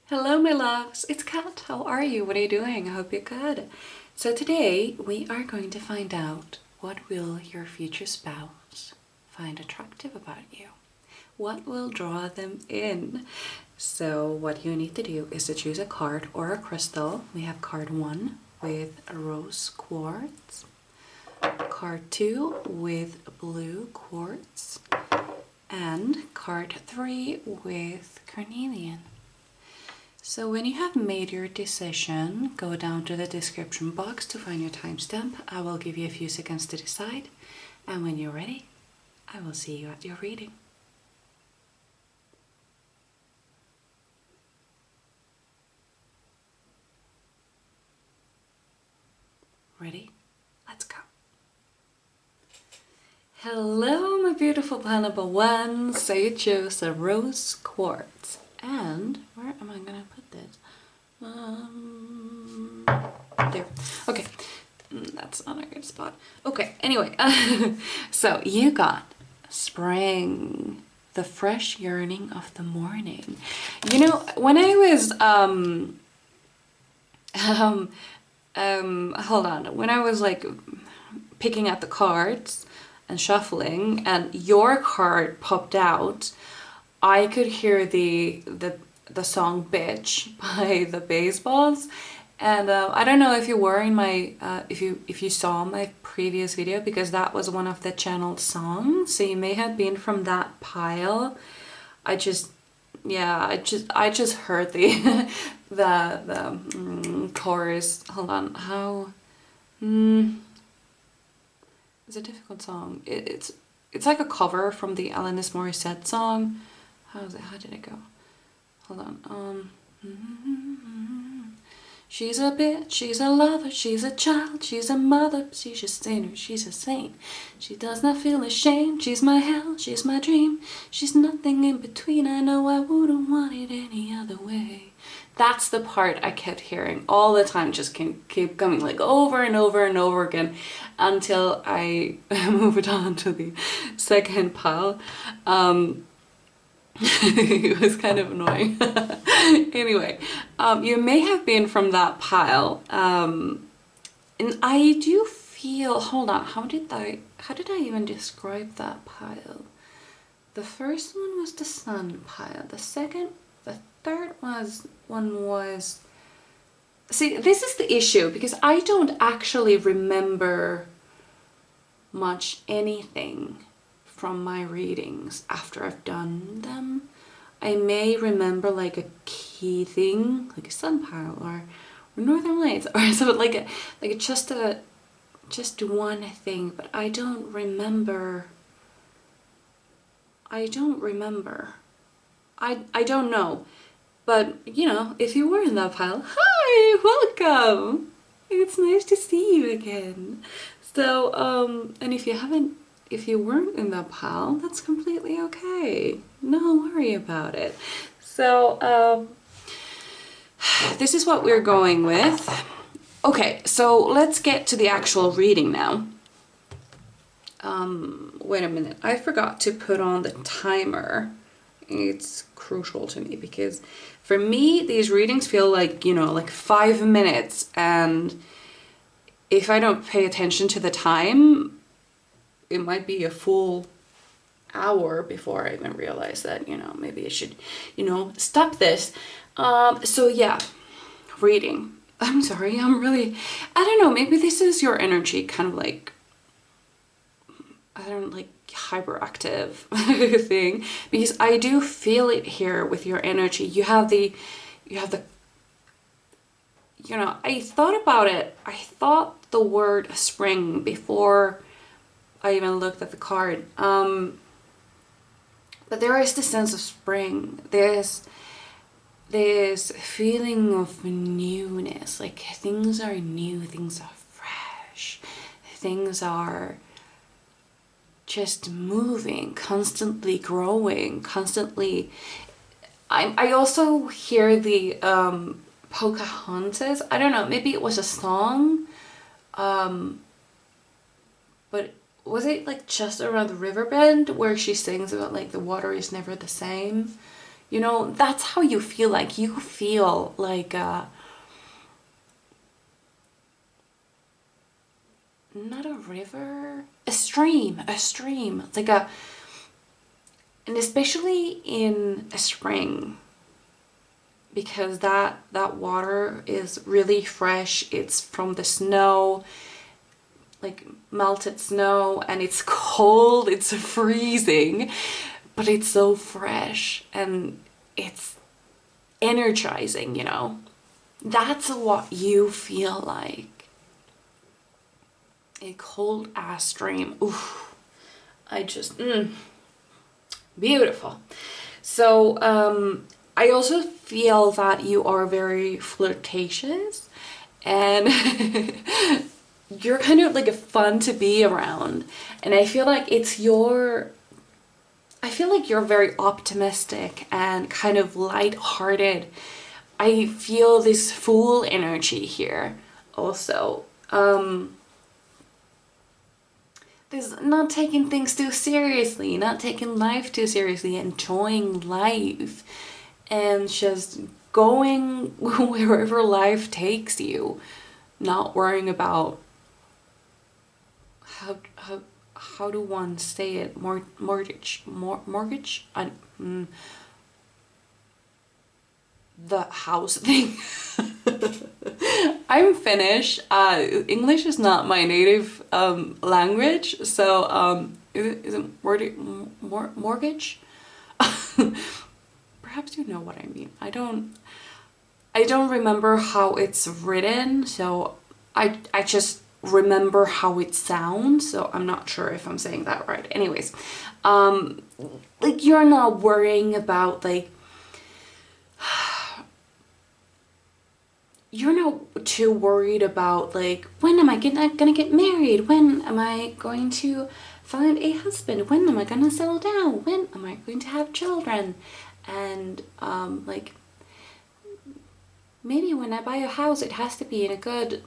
Hello my loves, it's Kat. How are you? What are you doing? I hope you're good. So today we are going to find out what will your future spouse find attractive about you. What will draw them in? So what you need to do is to choose a card or a crystal. We have card 1 with a rose quartz, card 2 with blue quartz, and card 3 with carnelian. So when you have made your decision, go down to the description box to find your timestamp. I will give you a few seconds to decide, and when you're ready, I will see you at your reading. Ready? Let's go. Hello my beautiful planable ones. So you chose a rose quartz. And where am I gonna put this? There. Okay, that's not a good spot. Okay, anyway, so you got spring, the fresh yearning of the morning. You know, when I was hold on, when I was like picking out the cards and shuffling, and your card popped out, I could hear the song "Bitch" by the Baseballs, and I don't know if you were in my if you saw my previous video, because that was one of the channeled songs, so you may have been from that pile. I just heard the the chorus. Hold on, how it's a difficult song. It's like a cover from the Alanis Morissette song. How did it go? Hold on. She's a bitch, she's a lover, she's a child, she's a mother, she's a sinner, she's a saint. She does not feel ashamed, she's my hell, she's my dream. She's nothing in between, I know I wouldn't want it any other way. That's the part I kept hearing all the time, just keep coming like over and over and over again, until I moved on to the second pile. It was kind of annoying. Anyway, you may have been from that pile, and I do feel, hold on, how did I even describe that pile? The first one was the sun pile, the third one was, see, this is the issue, because I don't actually remember much anything from my readings after I've done them. I may remember like a key thing, like a sun pile or northern lights or something, like just one thing, but I don't remember. I don't know. But you know, if you were in that pile, hi, welcome. It's nice to see you again. So and if you weren't in that pile, that's completely okay. No worry about it. So this is what we're going with. Okay, so let's get to the actual reading now. Wait a minute, I forgot to put on the timer. It's crucial to me, because for me these readings feel like, you know, like 5 minutes, and if I don't pay attention to the time, it might be a full hour before I even realize that, you know, maybe I should, you know, stop this. So yeah, reading. I'm sorry, I don't know, maybe this is your energy, kind of like, I don't like hyperactive thing, because I do feel it here with your energy. You have the, you know, I thought about it. I thought the word spring before I even looked at the card, but there is this sense of spring. There's this feeling of newness, like things are new, things are fresh, things are just moving, constantly growing, constantly. I also hear the Pocahontas. I don't know, maybe it was a song, but was it like Just Around the River Bend, where she sings about like the water is never the same? You know, that's how you feel like. You feel like not a river, a stream, like a, and especially in a spring, because that water is really fresh. It's from the snow, like melted snow, and it's cold, it's freezing, but it's so fresh and it's energizing, you know. That's what you feel like. A cold ass stream. Oof. I just beautiful. So I also feel that you are very flirtatious, and you're kind of like a fun to be around, and I feel like you're very optimistic and kind of light-hearted. I feel this fool energy here also. There's not taking things too seriously, not taking life too seriously, enjoying life and just going wherever life takes you, not worrying about how do one say it, mortgage, the house thing. I'm Finnish. English is not my native language, so is it mortgage? Perhaps you know what I mean. I don't remember how it's written, so I just remember how it sounds, so I'm not sure if I'm saying that right. Anyways, like, you're not worrying about, like, you're not too worried about, like, when am I gonna get married? When am I going to find a husband? When am I gonna settle down? When am I going to have children? And like, maybe when I buy a house, it has to be in a good,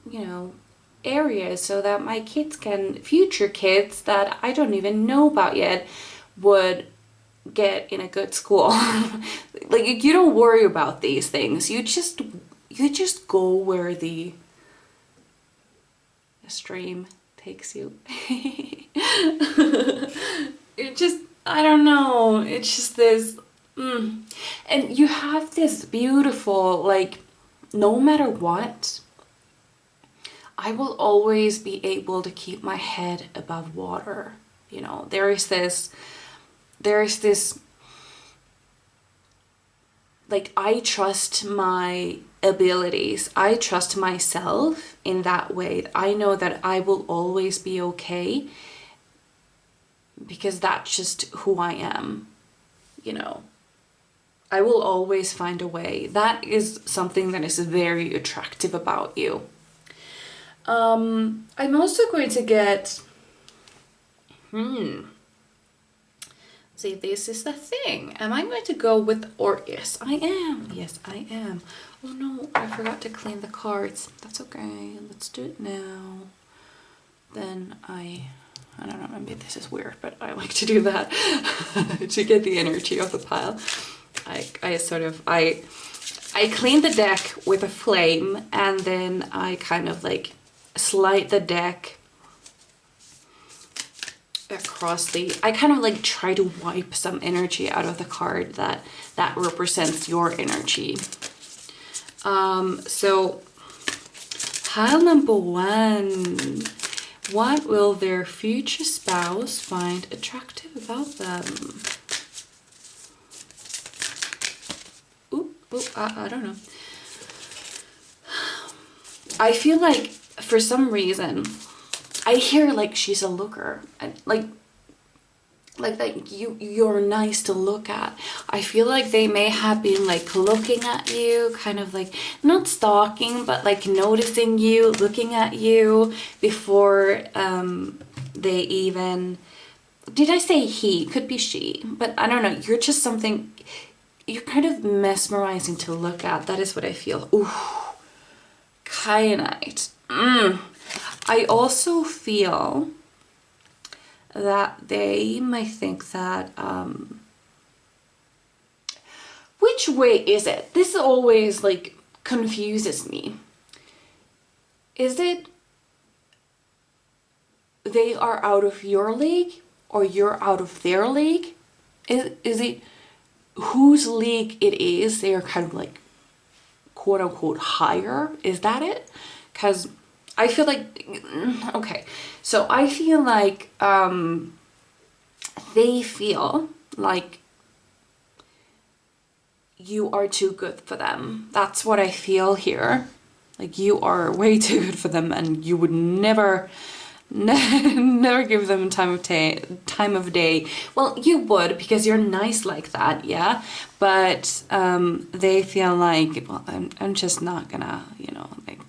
you know, area, so that my kids future kids that I don't even know about yet, would get in a good school. Like, you don't worry about these things. You just go where the stream takes you. It just, I don't know, it's just this and you have this beautiful, like, no matter what, I will always be able to keep my head above water. You know, there is this, like, I trust my abilities. I trust myself in that way. I know that I will always be okay, because that's just who I am, you know. I will always find a way. That is something that is very attractive about you. I'm also going to get, see, this is the thing. Am I going to go with, or yes, I am. Yes, I am. Oh no, I forgot to clean the cards. That's okay. Let's do it now. Then I don't know, maybe this is weird, but I like to do that to get the energy of the pile. I clean the deck with a flame, and then I kind of like slide the deck across I kind of like try to wipe some energy out of the card that represents your energy. So pile number 1, what will their future spouse find attractive about them? I don't know. I feel like for some reason I hear like she's a looker, and like you're nice to look at. I feel like they may have been like looking at you, kind of like not stalking, but like noticing you, looking at you before they even, did I say he? Could be she, but I don't know. You're just something, you're kind of mesmerizing to look at. That is what I feel. Ooh, kyanite. I also feel that they might think that which way is it? This always like confuses me. Is it they are out of your league or you're out of their league? Is it whose league it is they're kind of like quote unquote higher? Is that it? Because I feel like, okay, so I feel like they feel like you are too good for them. That's what I feel here. Like you are way too good for them and you would never give them time of day. Well, you would, because you're nice like that, yeah, but they feel like, well, I'm just not gonna, you know, like,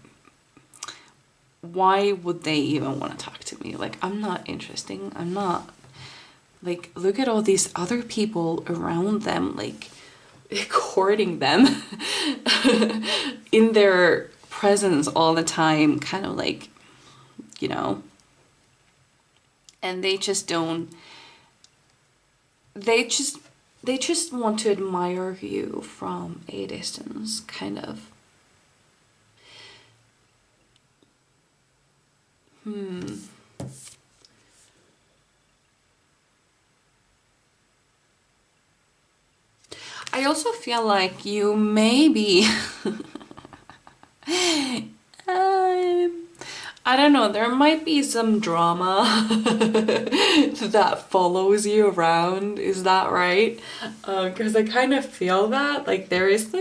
why would they even want to talk to me? Like, I'm not interesting. I'm not, like, look at all these other people around them, like courting them in their presence all the time, kind of like, you know. And they just don't, they just want to admire you from a distance, kind of. I also feel like you maybe I don't know, there might be some drama that follows you around, is that right? Because I kind of feel that, like there is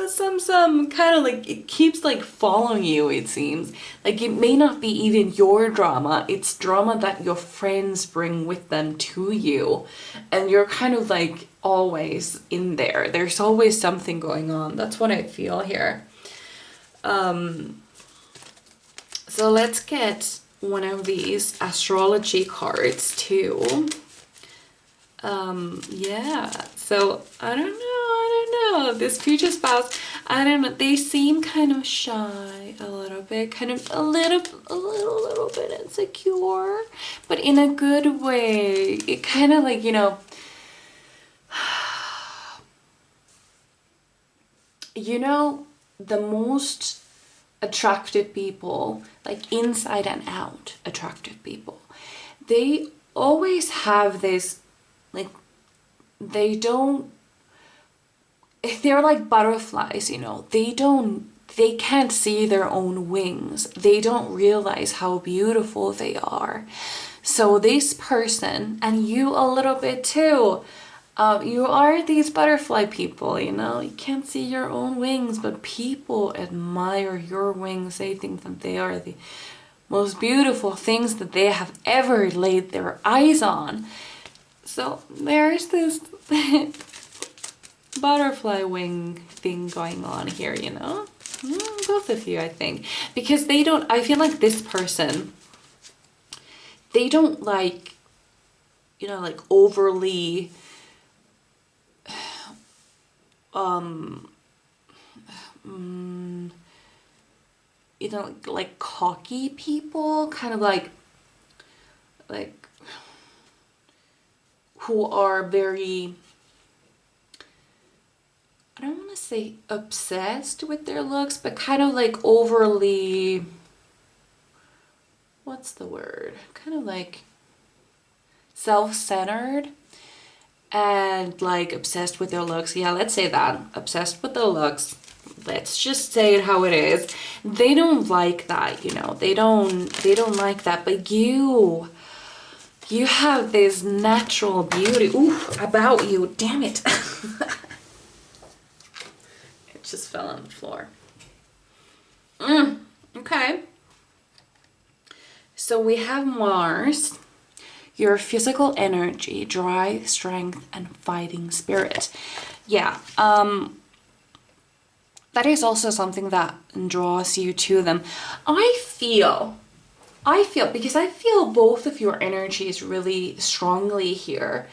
some kind of like, it keeps like following you, it seems. Like it may not be even your drama, it's drama that your friends bring with them to you. And you're kind of like always in there. There's always something going on. That's what I feel here. So let's get one of these astrology cards too. Yeah, so I don't know, this future spouse, I don't know, they seem kind of shy a little bit, kind of a little bit insecure, but in a good way. It kind of like, you know, the most attractive people, like inside and out attractive people, they always have this, like, they're like butterflies, you know, they can't see their own wings. They don't realize how beautiful they are. So this person, and you a little bit too, you are these butterfly people, you know, you can't see your own wings, but people admire your wings. They think that they are the most beautiful things that they have ever laid their eyes on. So there's this butterfly wing thing going on here, you know, both of you, I think, because I feel like this person, they don't like, you know, like overly you know, like cocky people, kind of like who are very, I don't want to say obsessed with their looks, but kind of like overly, what's the word? Kind of like self-centered and like obsessed with their looks. Yeah, let's say that. Obsessed with their looks. Let's just say it how it is. They don't like that, you know. They don't like that. But you have this natural beauty. Ooh, about you. Damn it. It just fell on the floor. Okay. So we have Mars. Your physical energy, drive, strength, and fighting spirit. Yeah, that is also something that draws you to them. I feel, because I feel both of your energies really strongly here.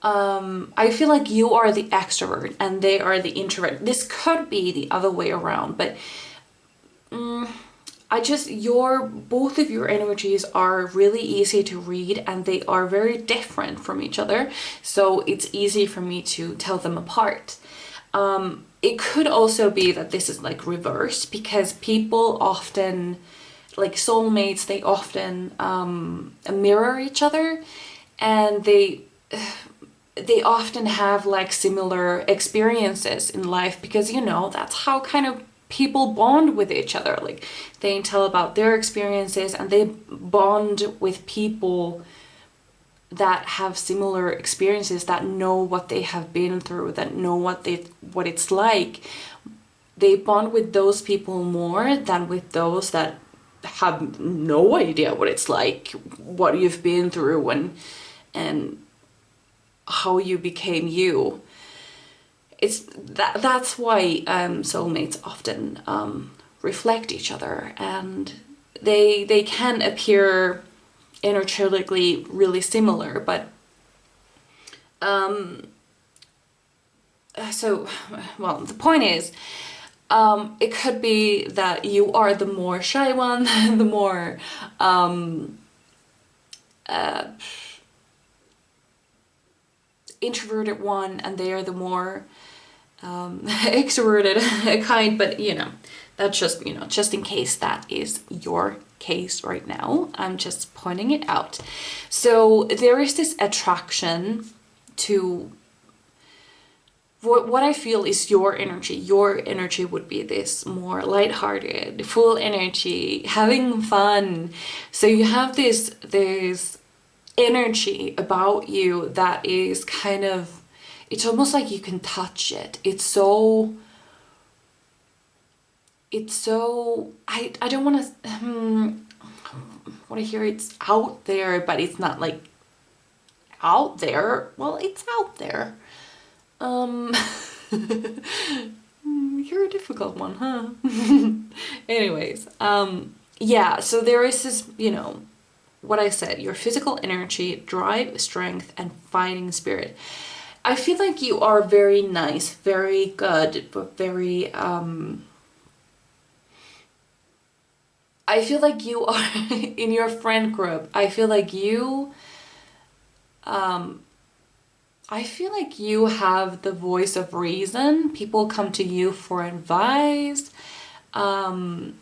I feel like you are the extrovert and they are the introvert. This could be the other way around, but both of your energies are really easy to read and they are very different from each other. So it's easy for me to tell them apart. It could also be that this is like reversed, because people often, like soulmates, they often mirror each other, and they often have like similar experiences in life, because you know, that's how kind of people bond with each other. Like they tell about their experiences, and they bond with people that have similar experiences, that know what they have been through, that know what it's like. They bond with those people more than with those that have no idea what it's like, what you've been through, and how you became you. It's that's why soulmates often reflect each other, and they can appear energetically really similar, but so, well, the point is, it could be that you are the more shy one, the more introverted one, and they are the more extroverted kind. But you know, that's just, you know, just in case that is your case right now, I'm just pointing it out. So there is this attraction to what I feel is your energy. Your energy would be this more lighthearted, full energy, having fun. So you have this energy about you that is kind of, it's almost like you can touch it. It's so I don't want to hear it's out there, but it's not like out there. Well, it's out there. You're a difficult one, huh? Anyways, yeah, so there is this, you know, what I said, your physical energy, drive, strength, and fighting spirit. I feel like you are very nice, very good, but very, I feel like you are, in your friend group, I feel like you have the voice of reason. People come to you for advice. And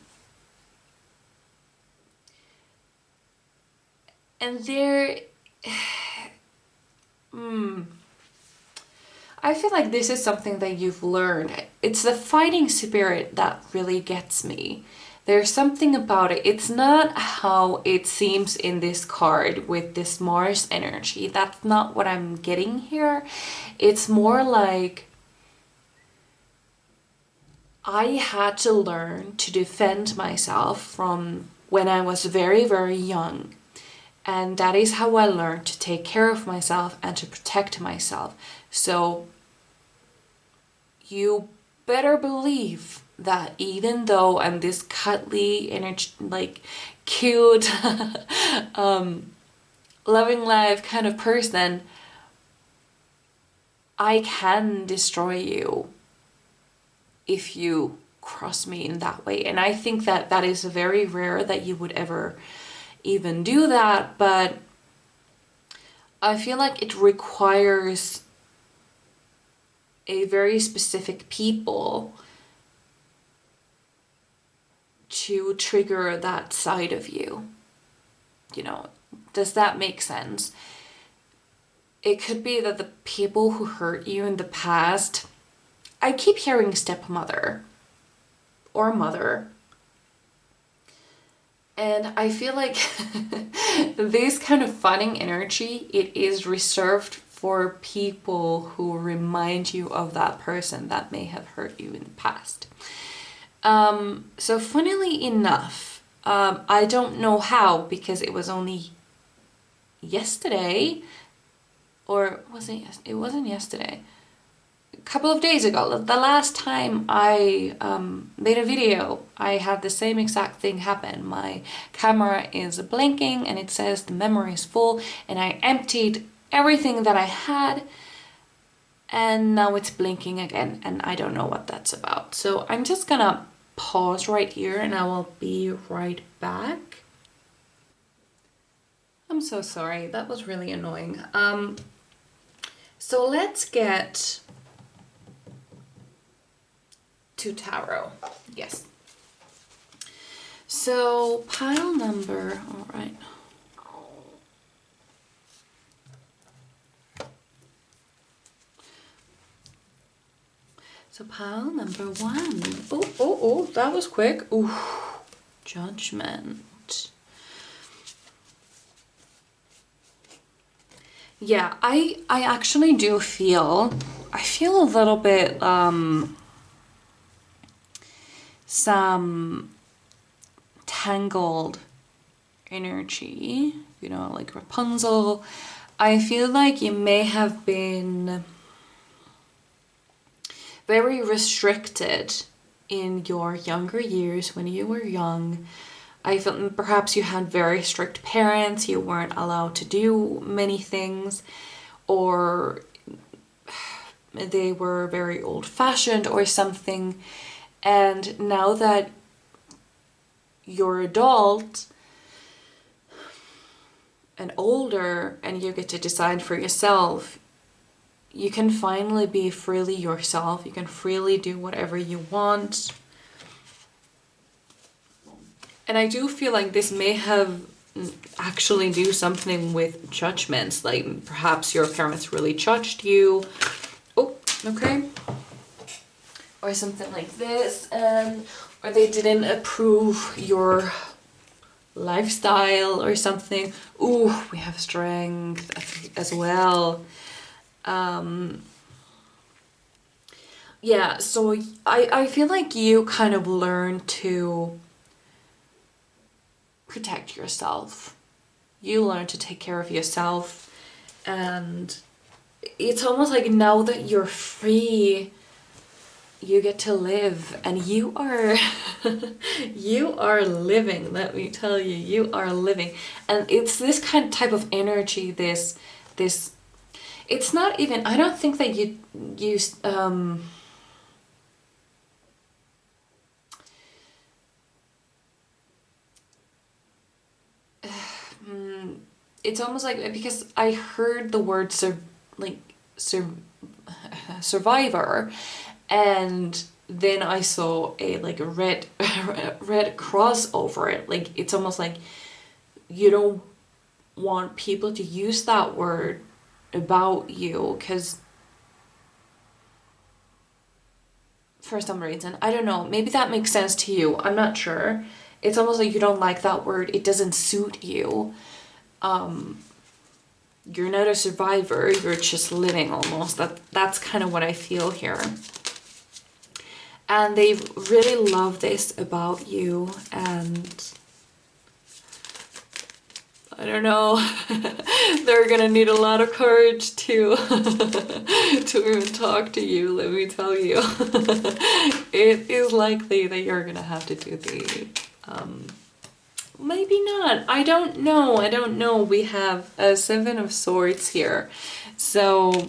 there, I feel like this is something that you've learned. It's the fighting spirit that really gets me. There's something about it. It's not how it seems in this card with this Mars energy. That's not what I'm getting here. It's more like I had to learn to defend myself from when I was very, very young. And that is how I learned to take care of myself and to protect myself. So you better believe that even though I'm this cuddly, like cute, loving life kind of person, I can destroy you if you cross me in that way. And I think that that is very rare that you would ever even do that, but I feel like it requires a very specific people to trigger that side of you. You know, does that make sense? It could be that the people who hurt you in the past, I keep hearing stepmother or mother, and I feel like this kind of fighting energy, it is reserved for people who remind you of that person that may have hurt you in the past. So funnily enough, I don't know how, because it was only yesterday, or was it? It wasn't yesterday. A couple of days ago, the last time I made a video, I had the same exact thing happen. My camera is blinking and it says the memory is full, and I emptied everything that I had, and now it's blinking again, and I don't know what that's about. So I'm just gonna pause right here and I will be right back. I'm so sorry, that was really annoying. So let's get to tarot. Yes. So pile number, all right. So pile number 1. Oh, that was quick. Ooh, Judgment. Yeah, I actually do feel, I feel a little bit, some tangled energy, you know, like Rapunzel. I feel like you may have been very restricted in your younger years when you were young. I felt perhaps you had very strict parents, you weren't allowed to do many things, or they were very old-fashioned or something. And now that you're adult and older and you get to decide for yourself, you can finally be freely yourself. You can freely do whatever you want. And I do feel like this may have actually do something with judgments. Like perhaps your parents really judged you. Oh, okay. Or something like this. Or they didn't approve your lifestyle or something. Ooh, we have strength as well. Yeah, so I feel like you kind of learn to protect yourself. You learn to take care of yourself, and it's almost like now that you're free, you get to live, and you are you are living, let me tell you, you are living. And it's this kind of type of energy, this it's not even, I don't think that you use it's almost like, because I heard the word survivor, and then I saw a like a red cross over it. Like it's almost like you don't want people to use that word about you, because for some reason, I don't know, maybe that makes sense to you, I'm not sure. It's almost like you don't like that word, it doesn't suit you. You're not a survivor, you're just living almost. That's kind of what I feel here. And they really love this about you, and I don't know, they're gonna need a lot of courage to to even talk to you, let me tell you. It is likely that you're gonna have to do the maybe not, I don't know. We have a 7 of Swords here, so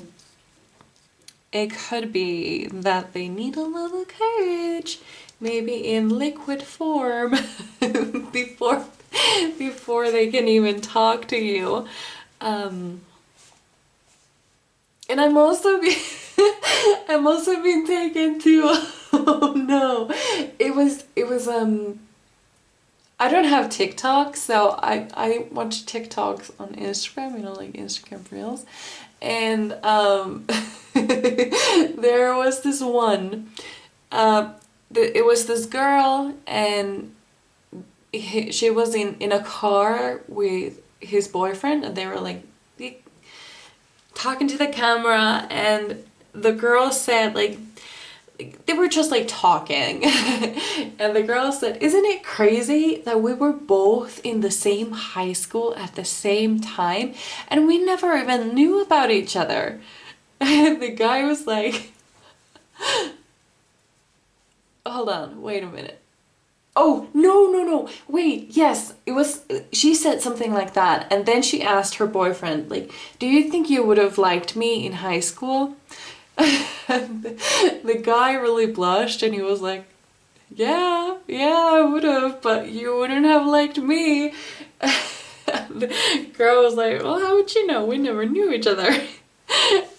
it could be that they need a little courage, maybe in liquid form, before they can even talk to you. And I'm also being taken to oh no, it was I don't have TikTok, so I watch TikToks on Instagram, you know, like Instagram Reels, and there was this one, it was this girl, and she was in a car with his boyfriend, and they were like talking to the camera, and the girl said, like, they were just like talking and the girl said, "Isn't it crazy that we were both in the same high school at the same time and we never even knew about each other?" And the guy was like, hold on, wait a minute. Oh, no, wait, yes, it was, she said something like that, and then she asked her boyfriend, like, "Do you think you would have liked me in high school?" And the guy really blushed, and he was like, yeah, I would have, but you wouldn't have liked me. And the girl was like, "Well, how would you know? We never knew each other."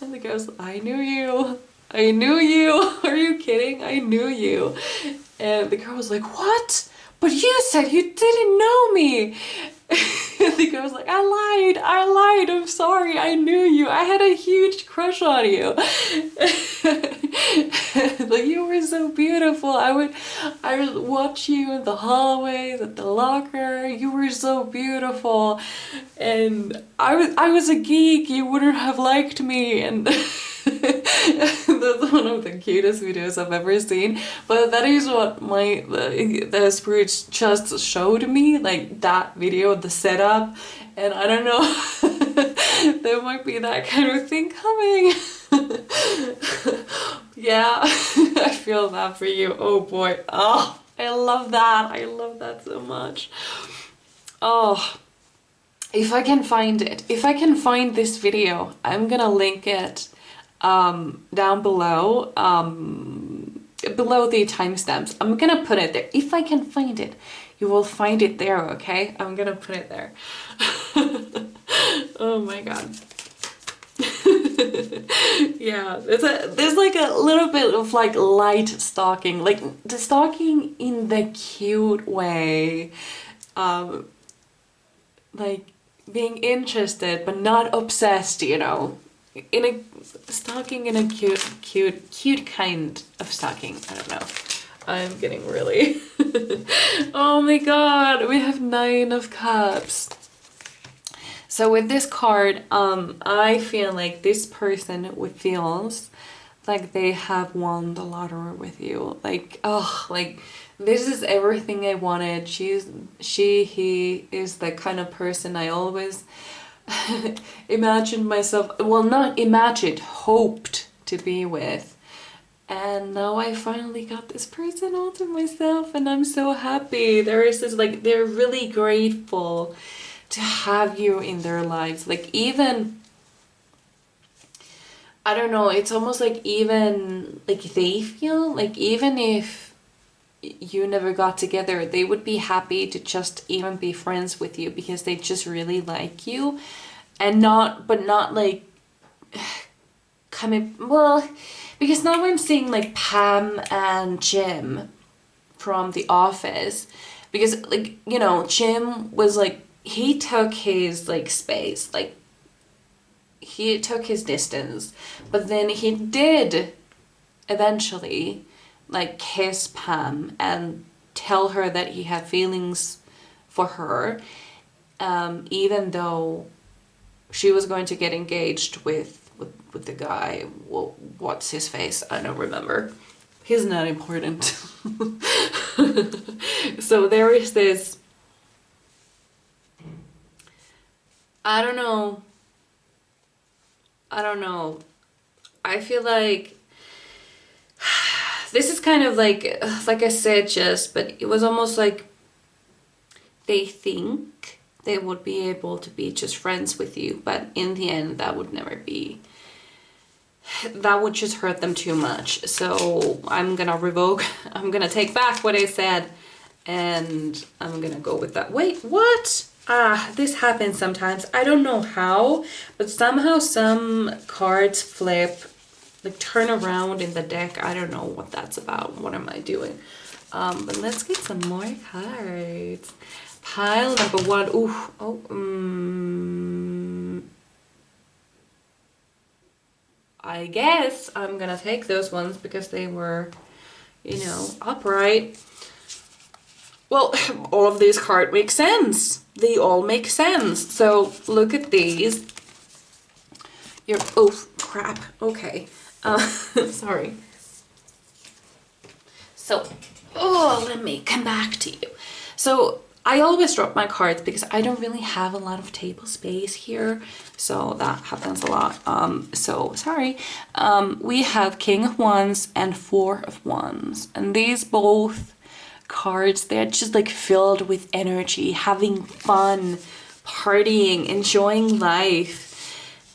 And the guy was like, "I knew you. I knew you. Are you kidding? I knew you. And the girl was like, what? But you said you didn't know me. The girl was like, I lied, I'm sorry, I knew you, I had a huge crush on you. Like, you were so beautiful, I would watch you in the hallways, at the locker, you were so beautiful, and I was a geek, you wouldn't have liked me, and that's one of the cutest videos I've ever seen. But that is what the spirits just showed me, like that video, the setup, and I don't know, there might be that kind of thing coming. Yeah, I feel that for you. Oh boy. Oh, I love that. I love that so much. Oh, if I can find it, if I can find this video, I'm gonna link it down below, below the timestamps. I'm gonna put it there. If I can find it, you will find it there, okay? I'm gonna put it there. Oh my god. Yeah, there's like a little bit of like light stalking, like the stalking in the cute way, like being interested but not obsessed, you know, in a stalking in a cute kind of stalking. I don't know. I'm getting really oh my god, we have 9 of Cups. So with this card, I feel like this person feels like they have won the lottery with you. Like, oh, like this is everything I wanted. He is the kind of person I always imagined myself, well, not imagined, hoped to be with. And now I finally got this person all to myself, and I'm so happy. There is this, like, they're really grateful to have you in their lives. Like, even, I don't know, it's almost like even, like, they feel like even if you never got together, they would be happy to just even be friends with you because they just really like you. And not like coming, well, because now I'm seeing like Pam and Jim from The Office, because, like, you know, Jim was like, he took his like space, like he took his distance, but then he did eventually like kiss Pam and tell her that he had feelings for her, even though she was going to get engaged with the guy. Well, what's his face? I don't remember. He's not important. So there is this, I don't know. I feel like this is kind of like I said, just, but it was almost like they think they would be able to be just friends with you, but in the end that would never be. That would just hurt them too much. So I'm gonna take back what I said, and I'm gonna go with that. Wait, what? This happens sometimes. I don't know how, but somehow some cards flip, like turn around in the deck. I don't know what that's about. What am I doing? But let's get some more cards. Pile number 1. Ooh, I guess I'm gonna take those ones because they were, you know, upright. Well, all of these cards make sense. They all make sense. So look at these. Oh, crap. Okay. Sorry. So, let me come back to you. So I always drop my cards because I don't really have a lot of table space here. So that happens a lot. So sorry. We have King of Wands and 4 of Wands. And these both cards, they're just like filled with energy, having fun, partying, enjoying life.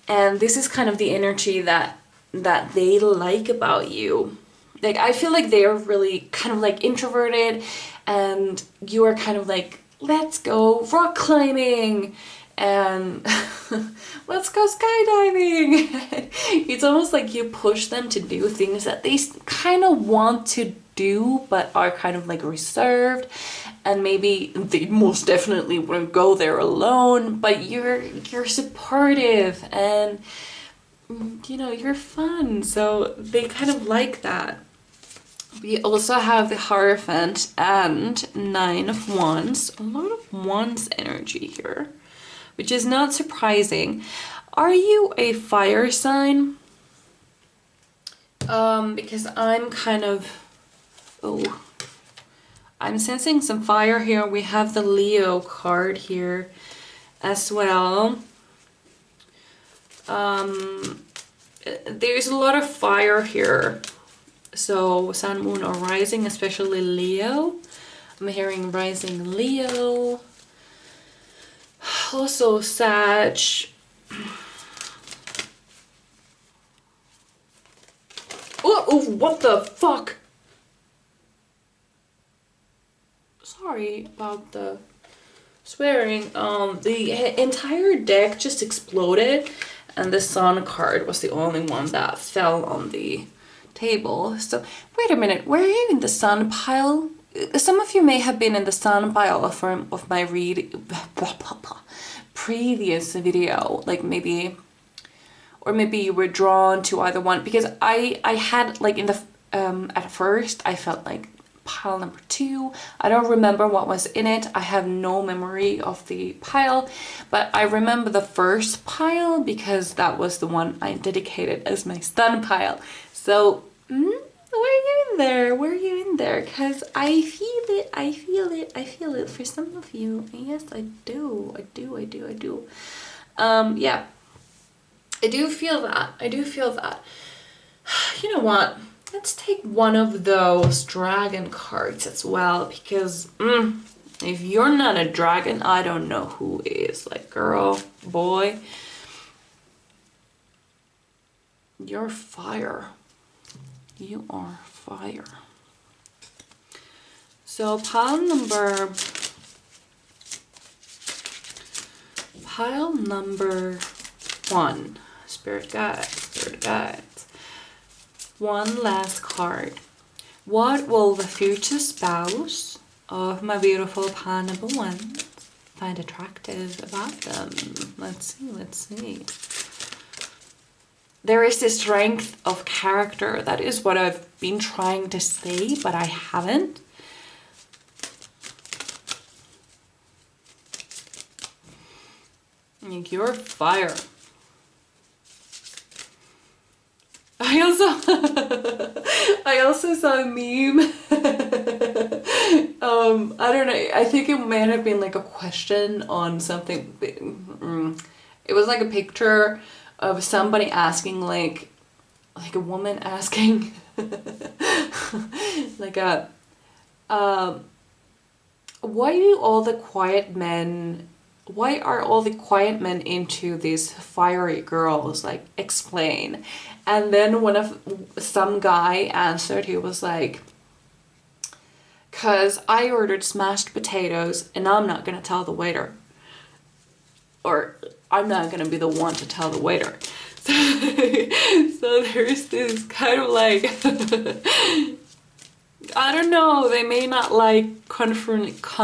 And this is kind of the energy that they like about you. Like, I feel like they're really kind of like introverted, and you are kind of like, let's go rock climbing and let's go skydiving. It's almost like you push them to do things that they kind of want to do but are kind of like reserved, and maybe they most definitely wouldn't go there alone, but you're supportive and you know, you're fun, so they kind of like that. We also have the Hierophant and 9 of Wands. A lot of Wands energy here, which is not surprising. Are you a fire sign? Because I'm kind of... Oh, I'm sensing some fire here. We have the Leo card here as well. There's a lot of fire here. So Sun, Moon, or Rising, especially Leo. I'm hearing Rising Leo. Also Sag. Oh, what the fuck? Sorry about the swearing. The entire deck just exploded, and the Sun card was the only one that fell on the table. So wait a minute, were you in the Sun pile? Some of you may have been in the Sun pile of my previous video, like maybe, or maybe you were drawn to either one, because I had like in the at first I felt like pile number 2. I don't remember what was in it. I have no memory of the pile, but I remember the first pile because that was the one I dedicated as my Sun pile. So were you in there? Were you in there? Because I feel it, I feel it, I feel it for some of you. Yes, I do. Yeah, I do feel that. I do feel that. You know what? Let's take one of those dragon cards as well, because if you're not a dragon, I don't know who is. Like, girl, boy, you're fire. You are fire. So pile number 1, Spirit Guides. One last card. What will the future spouse of my beautiful pile number 1 find attractive about them? Let's see. There is this strength of character. That is what I've been trying to say, but I haven't. You're fire. I also saw a meme. I don't know. I think it might have been like a question on something. It was like a picture of somebody asking, like a woman asking, like why are all the quiet men into these fiery girls? Like, explain. And then some guy answered, he was like, "'Cause I ordered smashed potatoes and I'm not gonna tell the waiter." Or, I'm not gonna be the one to tell the waiter. So there's this kind of like, I don't know, they may not like confrontation.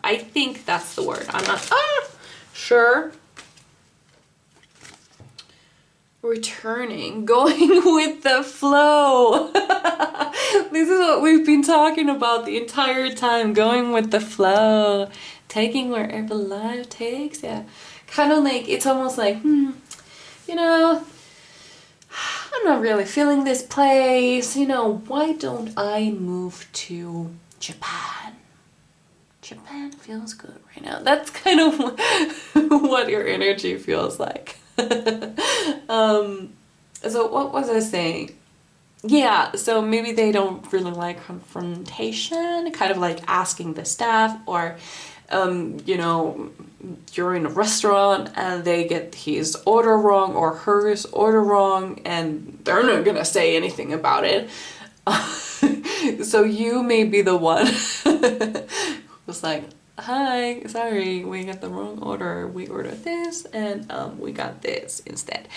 I think that's the word. I'm not sure. Returning, going with the flow. This is what we've been talking about the entire time. Going with the flow, taking wherever life takes. Yeah, kind of like, it's almost like, you know, I'm not really feeling this place. You know, why don't I move to Japan? Japan feels good right now. That's kind of what your energy feels like. So what was I saying? Yeah, so maybe they don't really like confrontation, kind of like asking the staff, or you know, you're in a restaurant and they get his order wrong or hers order wrong and they're not gonna say anything about it. So you may be the one who's like, hi, sorry, we got the wrong order. We ordered this and we got this instead.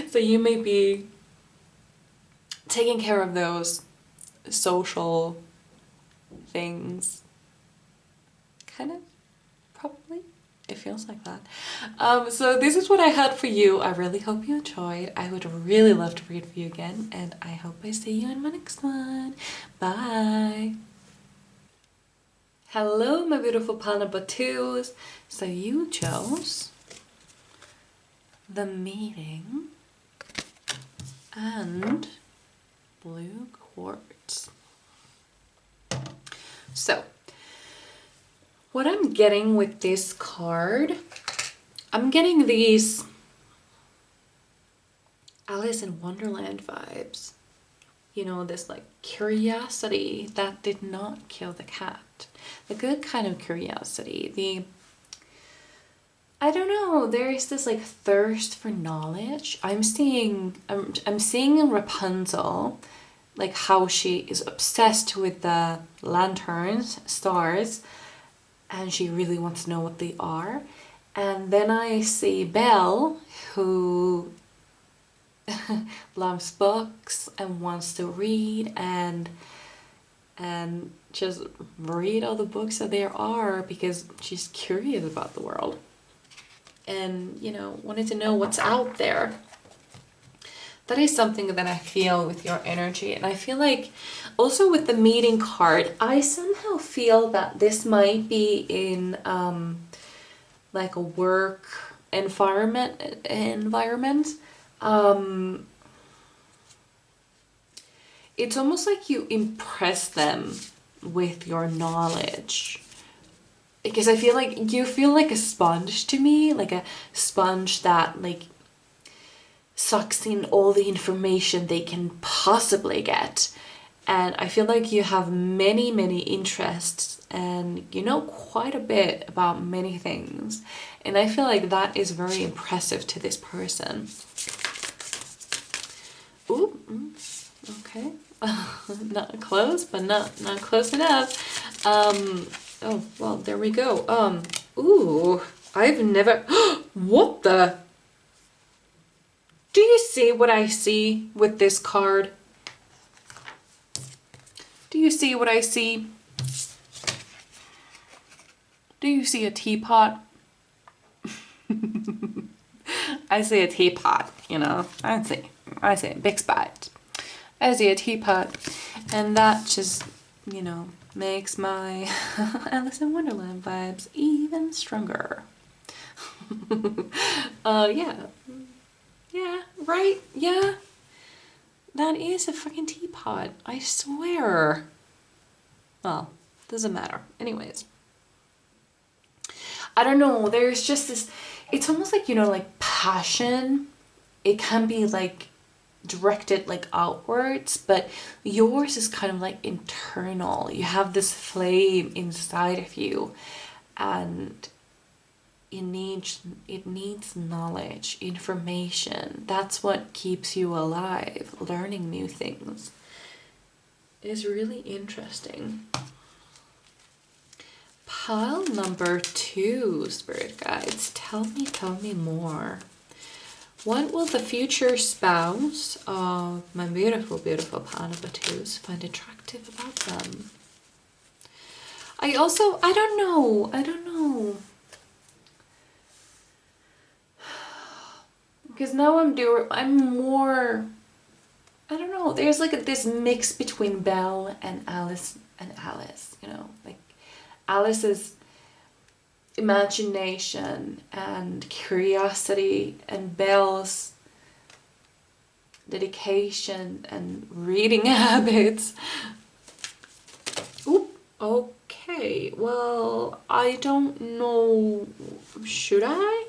So you may be taking care of those social things, kind of, probably. It feels like that. So this is what I had for you. I really hope you enjoyed. I would really love to read for you again, and I hope I see you in my next one. Bye. Hello, my beautiful Panabatus. So you chose the meeting and blue quartz. So what I'm getting with this card, I'm getting these Alice in Wonderland vibes. You know, this like curiosity that did not kill the cat. The good kind of curiosity. I don't know, there is this like thirst for knowledge. I'm seeing in Rapunzel, like how she is obsessed with the lanterns, stars, and she really wants to know what they are. And then I see Belle, who loves books and wants to read and just read all the books that there are because she's curious about the world and, you know, wanted to know what's out there. That is something that I feel with your energy. And I feel like also with the meeting card, I somehow feel that this might be in like a work environment. It's almost like you impress them with your knowledge. Because I feel like you feel like a sponge to me, like a sponge that like sucks in all the information they can possibly get. And I feel like you have many, many interests and you know quite a bit about many things. And I feel like that is very impressive to this person. Ooh, okay. Not close, but not close enough. Oh, well, there we go. Ooh, I've never, what the? Do you see what I see with this card? Do you see what I see? Do you see a teapot? I see a teapot, you know, I see a big spot. I see a teapot, and that just, you know, makes my Alice in Wonderland vibes even stronger. Yeah, right? Yeah. That is a fucking teapot. I swear. Well, doesn't matter. Anyways. I don't know. There's just this, it's almost like, you know, like passion. It can be like directed like outwards, but yours is kind of like internal. You have this flame inside of you, and it needs knowledge, information. That's what keeps you alive. Learning new things is really interesting. Pile number 2, spirit guides, tell me more. What will the future spouse of my beautiful, beautiful Panabatus find attractive about them? I don't know. Because now I'm more, I don't know, there's like this mix between Belle and Alice, you know, like Alice's imagination and curiosity and Belle's dedication and reading habits. Oop, okay, well, I don't know, should I?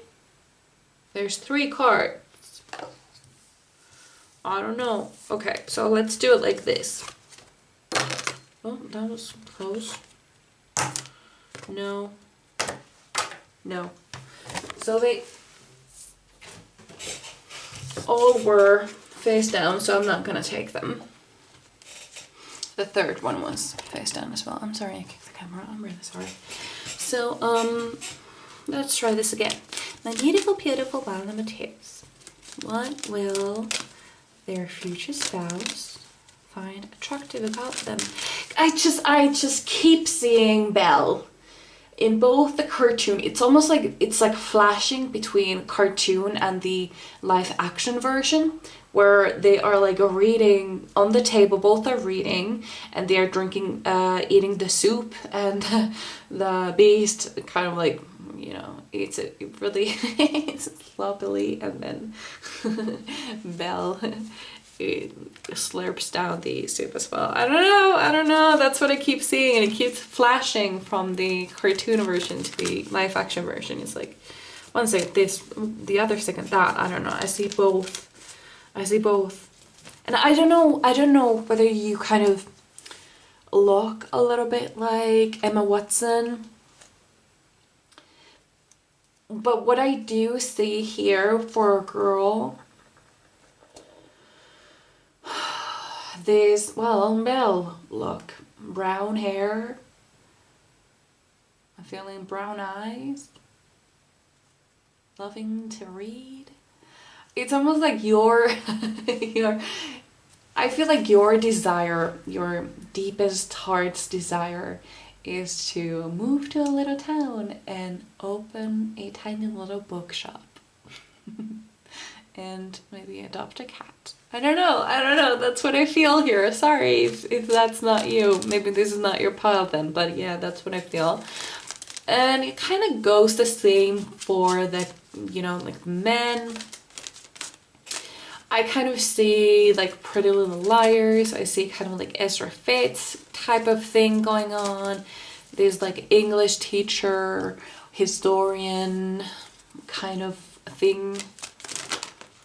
There's 3 cards. I don't know. Okay, so let's do it like this. Oh, that was close. No. No. So they all were face down, so I'm not gonna take them. The third one was face down as well. I'm sorry, I kicked the camera. I'm really sorry. So, let's try this again. My beautiful, beautiful pile number 2s. What will their future spouse find attractive about them? I just keep seeing Belle in both the cartoon. It's almost like it's like flashing between cartoon and the live action version, where they are like reading on the table. Both are reading and they are drinking, eating the soup, and the beast kind of like, you know, eats it really sloppily, and then Belle slurps down the soup as well. I don't know, that's what I keep seeing, and it keeps flashing from the cartoon version to the live action version. It's like one second this, the other second that. I don't know, I see both. And I don't know whether you kind of look a little bit like Emma Watson, but what I do see here for a girl, this, well, Belle look, brown hair, I'm feeling brown eyes, loving to read. It's almost like your I feel like your desire, your deepest heart's desire, is to move to a little town and open a tiny little bookshop and maybe adopt a cat. I don't know, that's what I feel here. Sorry if that's not you, maybe this is not your pile then, but yeah, that's what I feel. And it kind of goes the same for the, you know, like men. I kind of see like Pretty Little Liars. I see kind of like Ezra Fitz type of thing going on. There's like English teacher, historian kind of thing.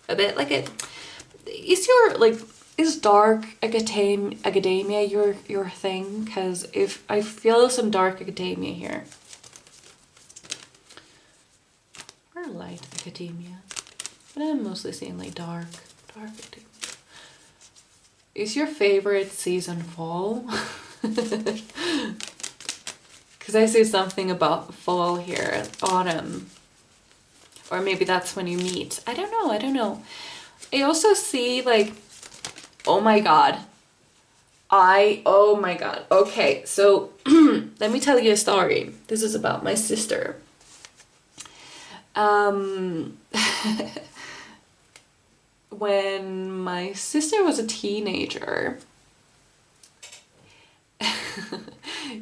A bit like it. Is your like, is dark academia your thing? Because if I feel some dark academia here, or light academia, but I'm mostly seeing like dark academia. Is your favorite season fall? Because I see something about fall here, autumn, or maybe that's when you meet. I don't know. I also see like, oh my god. Okay, so let me tell you a story. This is about my sister. When my sister was a teenager,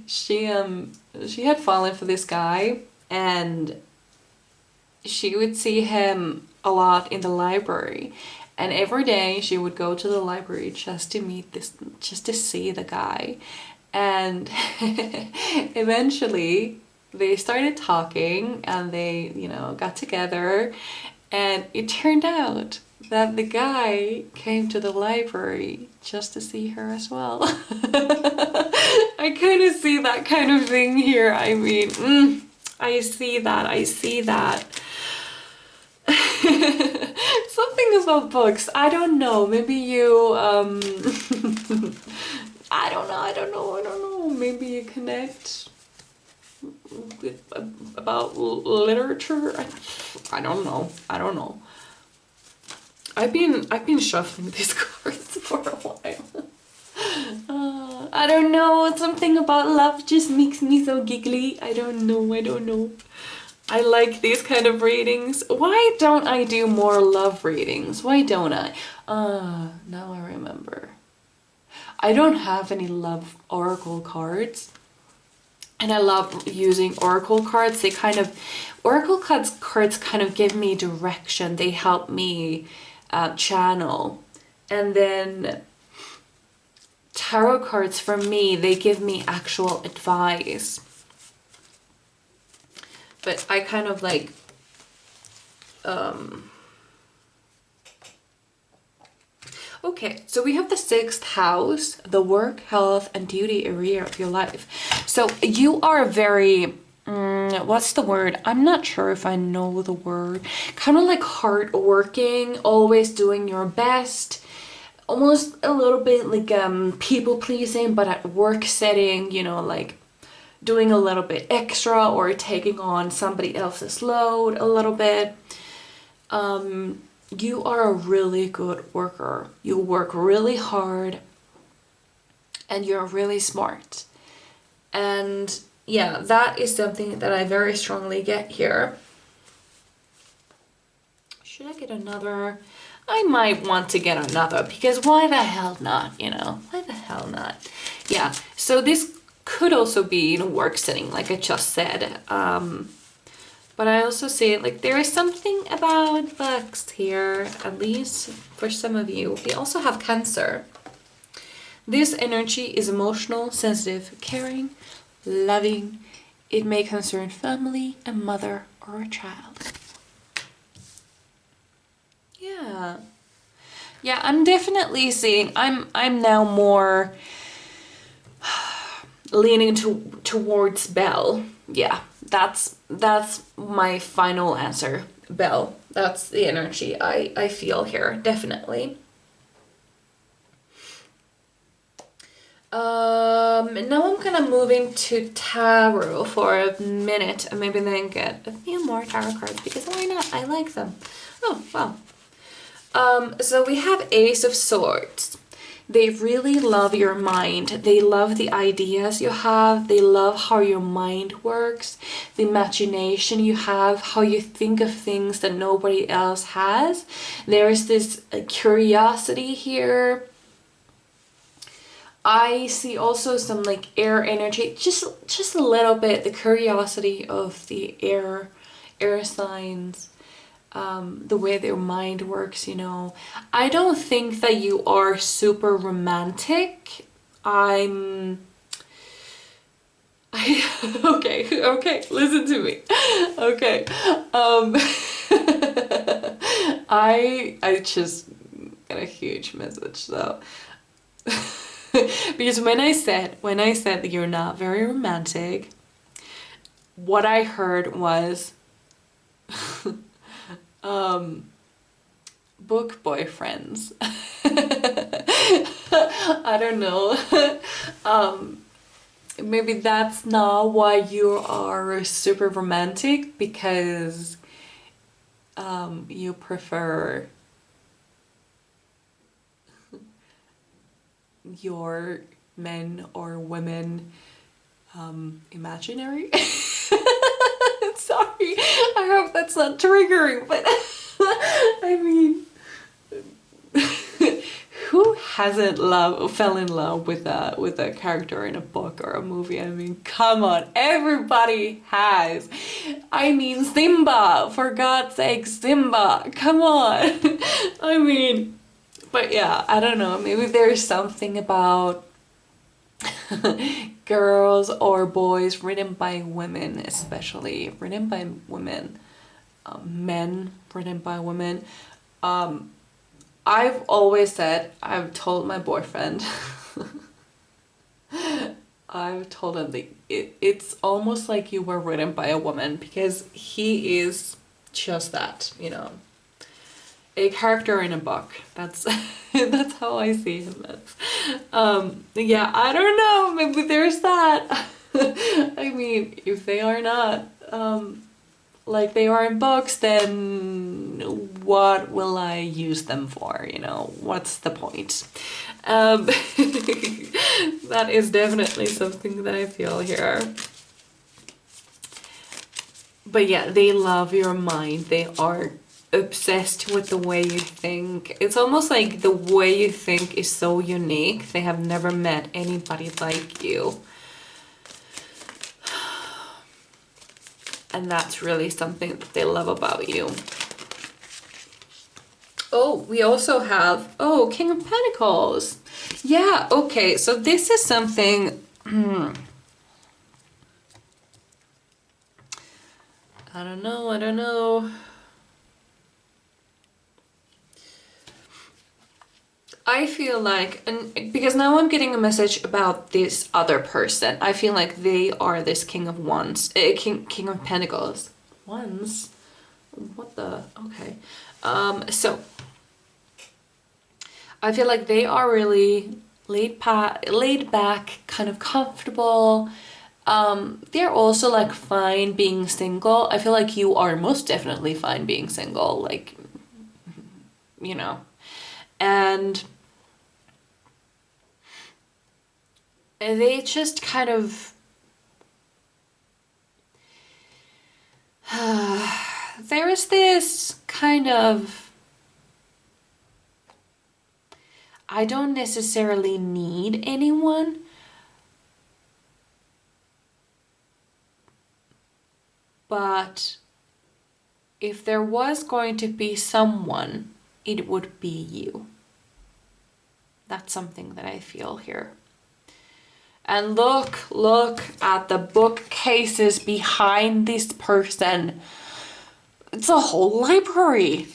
she had fallen for this guy, and she would see him a lot in the library, and every day she would go to the library just to see the guy. And eventually they started talking, and they, you know, got together, and it turned out that the guy came to the library just to see her as well. I kind of see that kind of thing here. I mean, I see that. Something about books. I don't know. Maybe you, I don't know. Maybe you connect with, about literature. I don't know. I've been shuffling these cards for a while. I don't know, something about love just makes me so giggly. I don't know. I like these kind of readings. Why don't I do more love readings? Why don't I? Now I remember. I don't have any love oracle cards. And I love using oracle cards. They kind of, oracle cards kind of give me direction. They help me channel. And then tarot cards, for me, they give me actual advice. But I kind of like okay, so we have the 6th house, the work, health, and duty area of your life. So you are very what's the word? I'm not sure if I know the word. Kind of like hardworking, always doing your best. Almost a little bit like people pleasing, but at work setting, you know, like doing a little bit extra or taking on somebody else's load a little bit. You are a really good worker. You work really hard and you're really smart. And yeah, that is something that I very strongly get here. Should I get another? I might want to get another, because why the hell not, you know? Why the hell not? Yeah, so this could also be in a work setting, like I just said. But I also see like there is something about books here, at least for some of you. We also have Cancer. This energy is emotional, sensitive, caring, loving. It may concern family, a mother, or a child. Yeah. Yeah, I'm definitely seeing, I'm now more leaning towards Belle. Yeah, that's my final answer. Belle. That's the energy I feel here, definitely. Now I'm gonna move into tarot for a minute and maybe then get a few more tarot cards, because why not? I like them. Oh, wow. So we have Ace of Swords. They really love your mind. They love the ideas you have. They love how your mind works, the imagination you have, how you think of things that nobody else has. There is this curiosity here. I see also some like air energy, just a little bit, the curiosity of the air signs. The way their mind works, you know. I don't think that you are super romantic. Okay, listen to me. Okay. I just got a huge message though. Because when I said that you're not very romantic, what I heard was book boyfriends. I don't know. Maybe that's not why you are super romantic, because you prefer your men or women imaginary. Sorry, I hope that's not triggering, but I mean, who hasn't fell in love with a character in a book or a movie? I mean, come on, everybody has. I mean, Simba, for God's sake, Simba, come on. I mean, but yeah, I don't know, maybe there's something about girls or boys written by women, especially written by women, men written by women. I've always said, I've told my boyfriend, I've told him that it's almost like you were written by a woman, because he is just that, you know, a character in a book. That's that's how I see him as. Yeah, I don't know, maybe there's that. I mean, if they are not like they are in books, then what will I use them for, you know? What's the point? That is definitely something that I feel here. But yeah, they love your mind. They are obsessed with the way you think. It's almost like the way you think is so unique. They have never met anybody like you. And that's really something that they love about you. Oh, we also have, oh, King of Pentacles. Yeah, okay, so this is something, I don't know. I feel like, and because now I'm getting a message about this other person. I feel like they are this King of Wands, King of Pentacles. Wands? What the? Okay. So I feel like they are really laid back, kind of comfortable. They're also like fine being single. I feel like you are most definitely fine being single, like, you know. And they just kind of there is this kind of, I don't necessarily need anyone, but if there was going to be someone, it would be you. That's something that I feel here. And look at the bookcases behind this person. It's a whole library.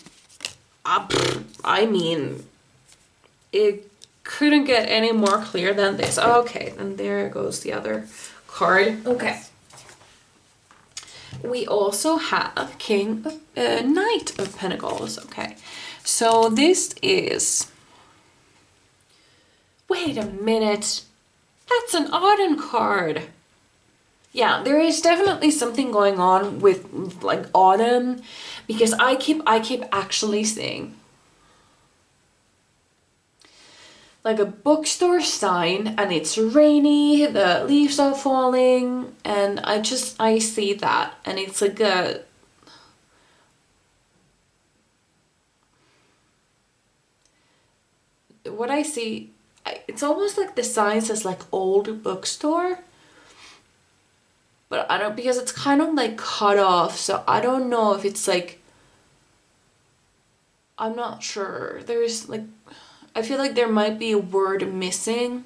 I mean, it couldn't get any more clear than this. Okay, and there goes the other card. Okay. We also have Knight of Pentacles. Okay, so this is... Wait a minute. That's an autumn card. Yeah, there is definitely something going on with like autumn, because I keep actually seeing like a bookstore sign, and it's rainy, the leaves are falling, and I see that, and it's like a... What I see, it's almost like the sign says like old bookstore, but I don't, because it's kind of like cut off, so I don't know if it's like, I'm not sure. There's like, I feel like there might be a word missing,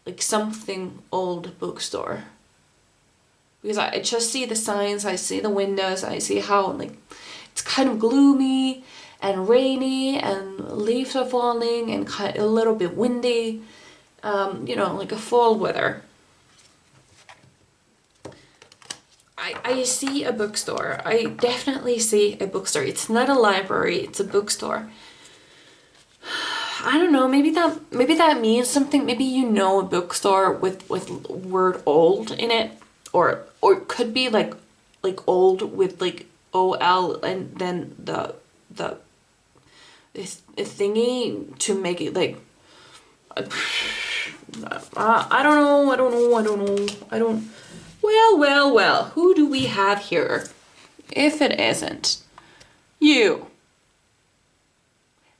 like something old bookstore, because I just see the signs, I see the windows, I see how like it's kind of gloomy and rainy, and leaves are falling, and kind of a little bit windy, you know, like a fall weather. I see a bookstore. I definitely see a bookstore. It's not a library, it's a bookstore. I don't know, maybe that means something. Maybe you know a bookstore with word old in it, or it could be like old with like OL and then the thingy to make it like I don't know. Well, who do we have here? If it isn't you.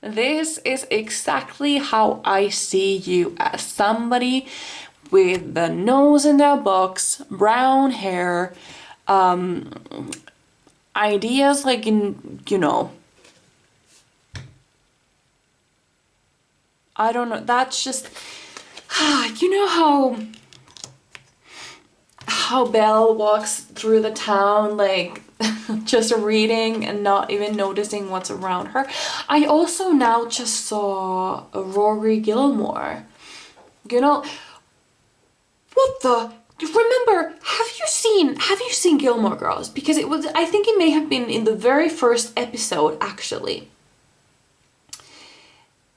This is exactly how I see you, as somebody with the nose in their books, brown hair, ideas like in, you know, I don't know, that's just, you know how Belle walks through the town like just reading and not even noticing what's around her. I also now just saw Rory Gilmore. You know, what the... Remember, have you seen Gilmore Girls? Because it was, I think it may have been in the very first episode, actually.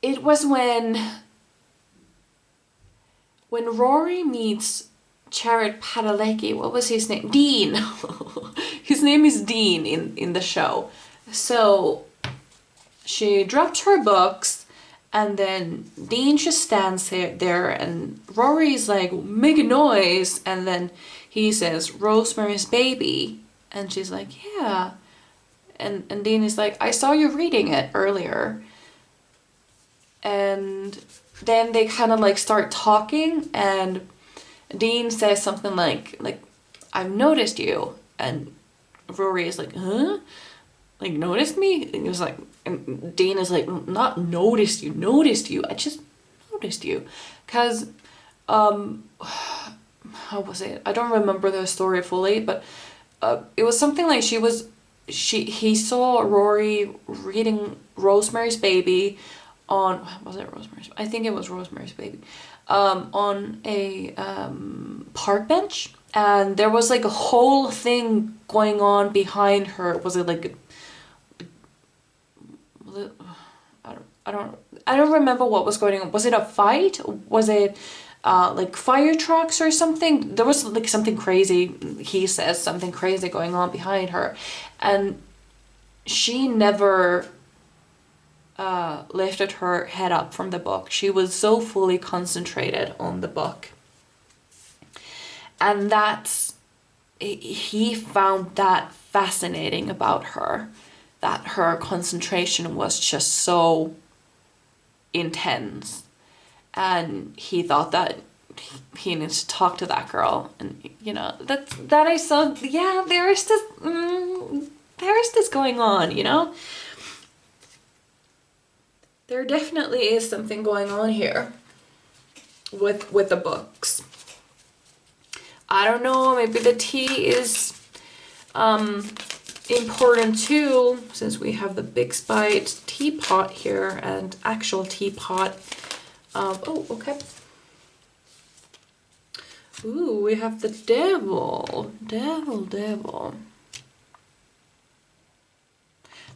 It was when Rory meets Jared Padalecki. What was his name? Dean. His name is Dean in the show. So she drops her books, and then Dean just stands there, and Rory's like, make a noise, and then he says, Rosemary's Baby, and she's like, yeah, and Dean is like, I saw you reading it earlier. And then they kind of like start talking, and Dean says something like I've noticed you, and Rory is like, huh? Like, noticed me? And he was like, and Dean is like, not noticed you, I just noticed you. Cause how was it? I don't remember the story fully, but it was something like he saw Rory reading Rosemary's Baby on, was it Rosemary's? I think it was Rosemary's Baby, on a park bench, and there was like a whole thing going on behind her. Was it like, I don't remember what was going on. Was it a fight? Was it like fire trucks or something? There was like something crazy, he says, something crazy going on behind her, and she never lifted her head up from the book. She was so fully concentrated on the book, and he found that fascinating about her, that her concentration was just so intense, and he thought that he needs to talk to that girl. And you know, that I saw, yeah, there's this going on, you know. There definitely is something going on here with the books. I don't know, maybe the tea is important too, since we have the Big Spite teapot here, and actual teapot. Oh, okay. Ooh, we have the devil. Devil.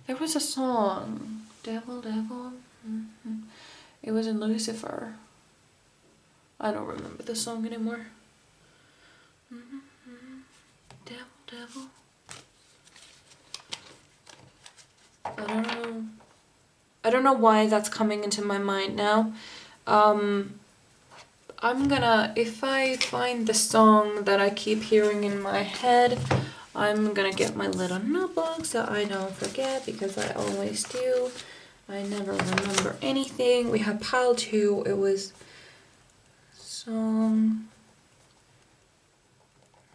There was a song. Devil. Mm-hmm. It was in Lucifer. I don't remember the song anymore. Mm-hmm. Devil. I don't know why that's coming into my mind now. I'm gonna, if I find the song that I keep hearing in my head, I'm gonna get my little notebook so I don't forget, because I always do. I never remember anything. We have Paolo too. It was song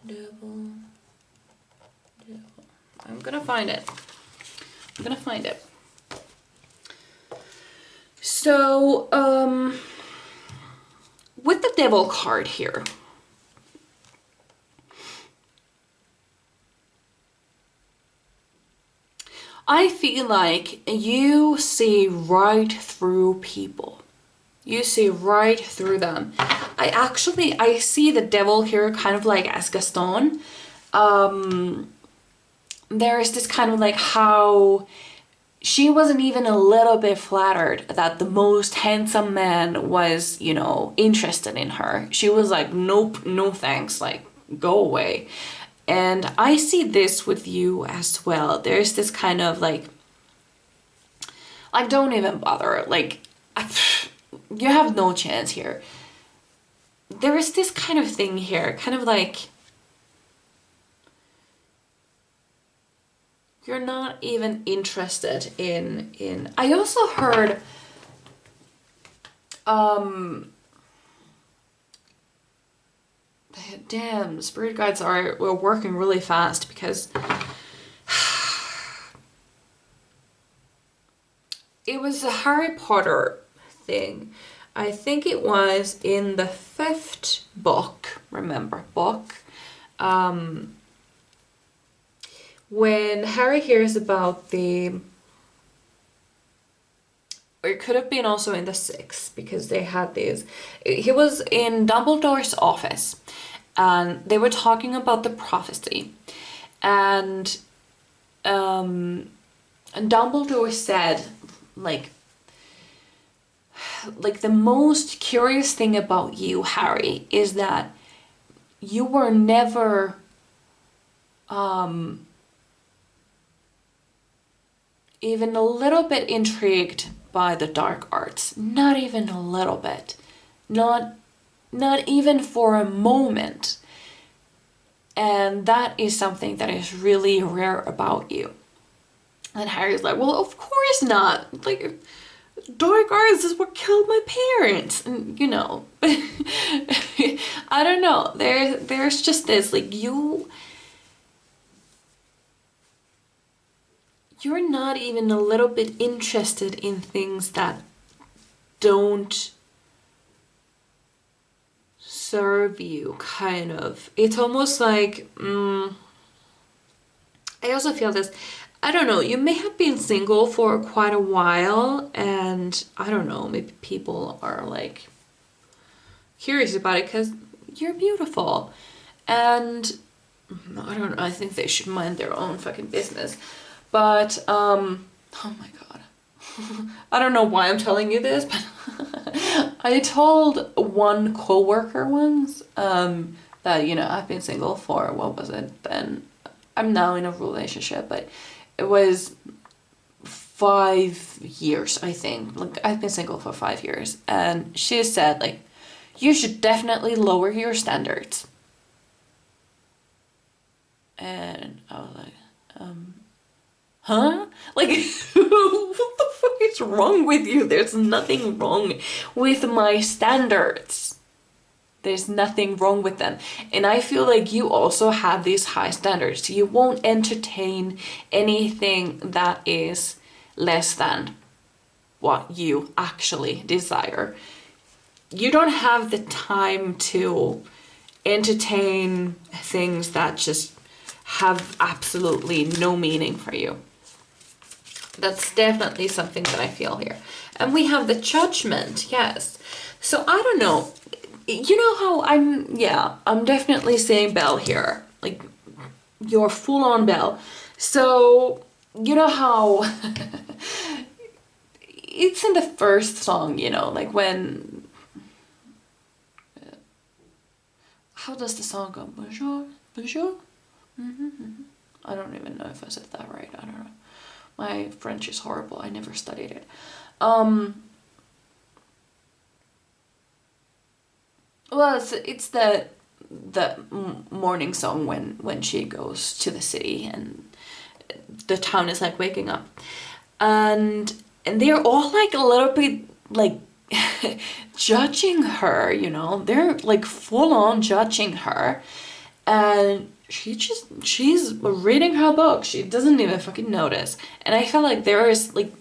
devil. I'm gonna find it. So, with the devil card here, I feel like you see right through people. You see right through them. I see the devil here kind of like as Gaston. There is this kind of like how she wasn't even a little bit flattered that the most handsome man was, you know, interested in her. She was like, nope, no thanks, like, go away. And I see this with you as well. There's this kind of like don't even bother, like, you have no chance here. There is this kind of thing here, kind of like, you're not even interested in. I also heard, damn, spirit guides we're working really fast, because it was a Harry Potter thing. I think it was in the 5th book, when Harry hears about or it could have been also in the 6th, because they had these. He was in Dumbledore's office, and they were talking about the prophecy, and Dumbledore said, like the most curious thing about you, Harry, is that you were never even a little bit intrigued by the dark arts. Not even a little bit. Not even for a moment. And that is something that is really rare about you. And Harry's like, well, of course not. Like, dark arts is what killed my parents. And, you know, I don't know. There's just this, like, you're not even a little bit interested in things that don't serve you, kind of. It's almost like, I also feel this, I don't know, you may have been single for quite a while, and I don't know, maybe people are like curious about it because you're beautiful. And I don't know, I think they should mind their own fucking business. But, oh my god. I don't know why I'm telling you this, but I told one coworker once that, you know, I've been single for, what was it then? I'm now in a relationship, but it was 5 years, I think. Like, I've been single for 5 years. And she said, like, you should definitely lower your standards. And I was like, huh? Like, what the fuck is wrong with you? There's nothing wrong with my standards. There's nothing wrong with them. And I feel like you also have these high standards. You won't entertain anything that is less than what you actually desire. You don't have the time to entertain things that just have absolutely no meaning for you. That's definitely something that I feel here. And we have the Judgment, yes. So I don't know. You know how I'm definitely saying Belle here. Like, you're full on Belle. So, you know how it's in the first song, you know, like when, how does the song go? Bonjour, bonjour? I don't even know if I said that right. I don't know. My French is horrible. I never studied it. Well, it's the morning song when she goes to the city and the town is like waking up, and they're all like a little bit like judging her, you know. They're like full on judging her, and she's reading her book. She doesn't even fucking notice. And I feel like there is like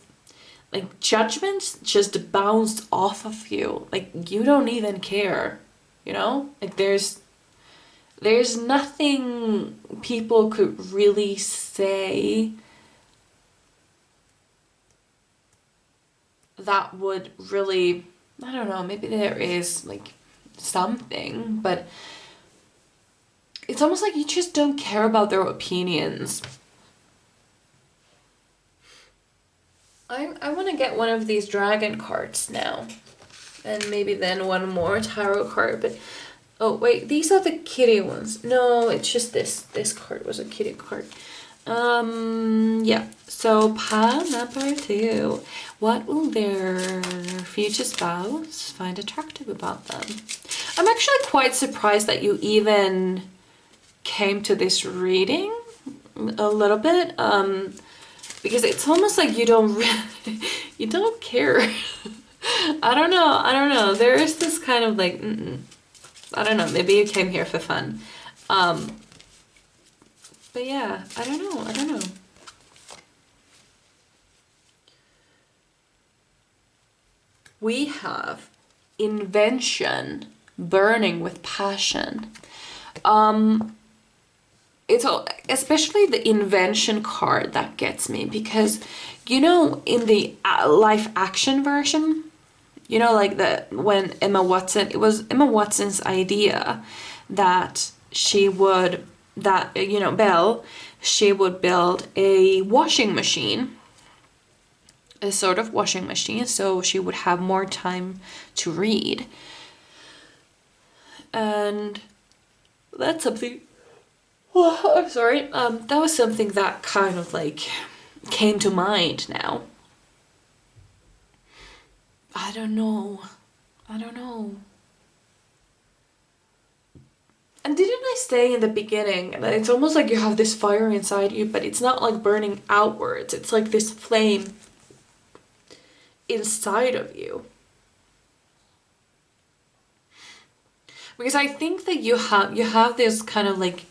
judgments just bounce off of you. Like, you don't even care, you know? Like, there's nothing people could really say that would really, I don't know, maybe there is like something, but it's almost like you just don't care about their opinions. I want to get one of these dragon cards now. And maybe then one more tarot card, but oh wait, these are the kitty ones. No, it's just this card was a kitty card. Yeah, so pile number 2. What will their future spouse find attractive about them? I'm actually quite surprised that you even came to this reading a little bit, because it's almost like you don't really, you don't care. I don't know. There is this kind of like, I don't know, maybe you came here for fun. But yeah, I don't know. We have invention, burning with passion. It's especially the invention card that gets me, because, you know, in the live action version, you know, like when Emma Watson, it was Emma Watson's idea that Belle, she would build a washing machine, a sort of washing machine, so she would have more time to read. And that's something, oh, I'm sorry, that was something that kind of like came to mind now. I don't know. And didn't I say in the beginning that it's almost like you have this fire inside you, but it's not like burning outwards. It's like this flame inside of you. Because I think that you have this kind of like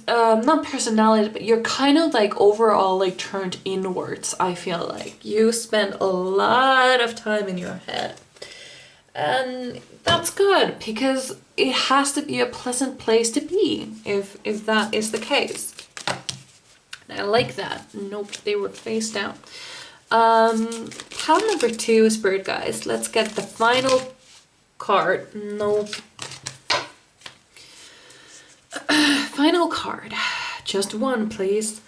not personality, but you're kind of like overall like turned inwards. I feel like you spend a lot of time in your head, and that's good, because it has to be a pleasant place to be if that is the case. And I like that. Nope, they were face down. Pile number 2, spirit guys. Let's get the final card. Nope. Final card. Just one, please.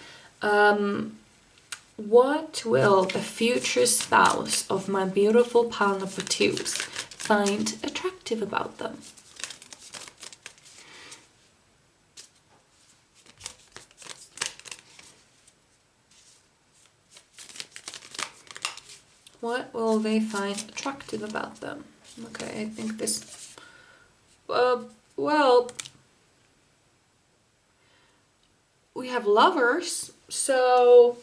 What will the future spouse of my beautiful pile number 2s find attractive about them? What will they find attractive about them? Okay, I think this... well... we have lovers, so...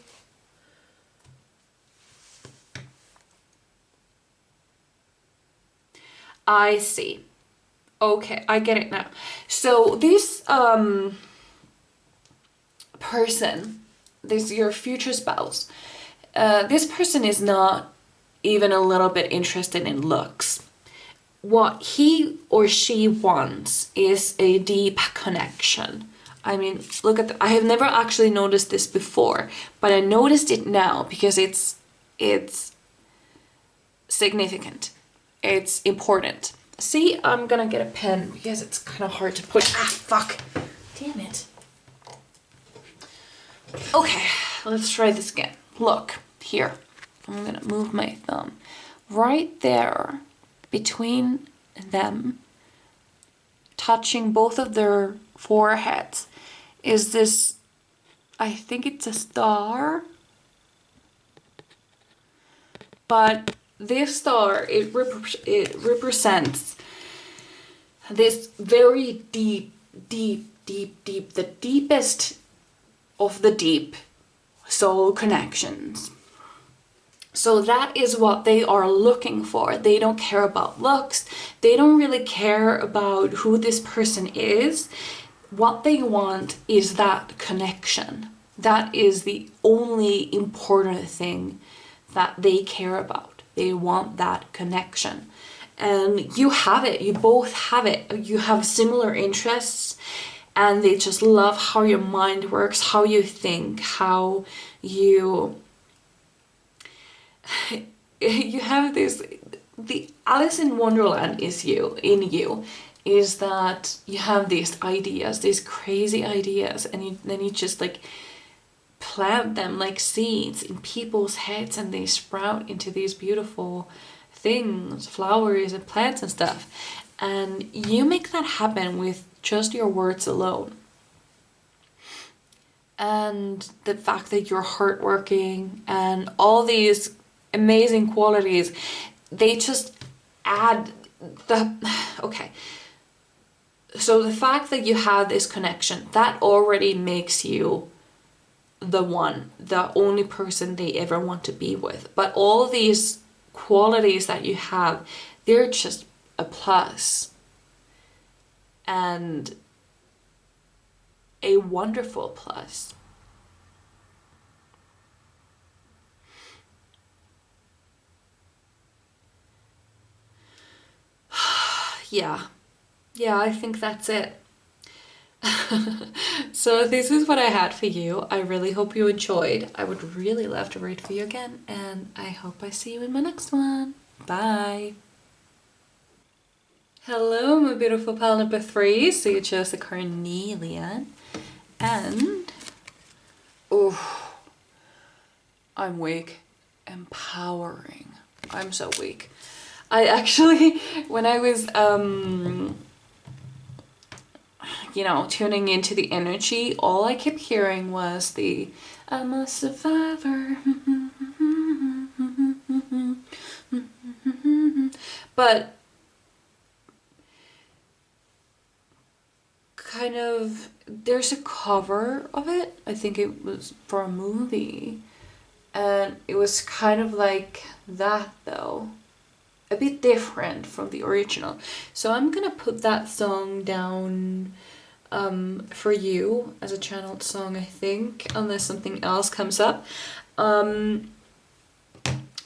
I see. Okay, I get it now. So this person, this your future spouse, this person is not even a little bit interested in looks. What he or she wants is a deep connection. I mean, look at I have never actually noticed this before, but I noticed it now because it's significant. It's important. See, I'm gonna get a pen because it's kind of hard to put. Ah, fuck. Damn it. Okay, let's try this again. Look, here. I'm gonna move my thumb. Right there, between them, touching both of their foreheads, is this, I think it's a star. But this star, it represents this very deep, the deepest of the deep soul connections. So that is what they are looking for. They don't care about looks. They don't really care about who this person is. What they want is that connection. That is the only important thing that they care about. They want that connection. And you have it. You both have it. You have similar interests. And they just love how your mind works, how you think, how you... you have this, the Alice in Wonderland is in you, is that you have these ideas, these crazy ideas, and then you just like plant them like seeds in people's heads and they sprout into these beautiful things, flowers and plants and stuff. And you make that happen with just your words alone. And the fact that you're hardworking and all these amazing qualities, they just add the... Okay. So the fact that you have this connection, that already makes you the one, the only person they ever want to be with. But all of these qualities that you have, they're just a plus. And a wonderful plus. Yeah, I think that's it. So this is what I had for you. I really hope you enjoyed. I would really love to read for you again, and I hope I see you in my next one. Bye. Hello, my beautiful pal number 3. So you chose the carnelian, and oh, I'm weak. Empowering. I'm so weak. I actually, when I was, you know, tuning into the energy, all I kept hearing was the, I'm a survivor. But kind of, there's a cover of it. I think it was for a movie. And it was kind of like that though. A bit different from the original. So I'm gonna put that song down for you as a channeled song, I think, unless something else comes up. Oh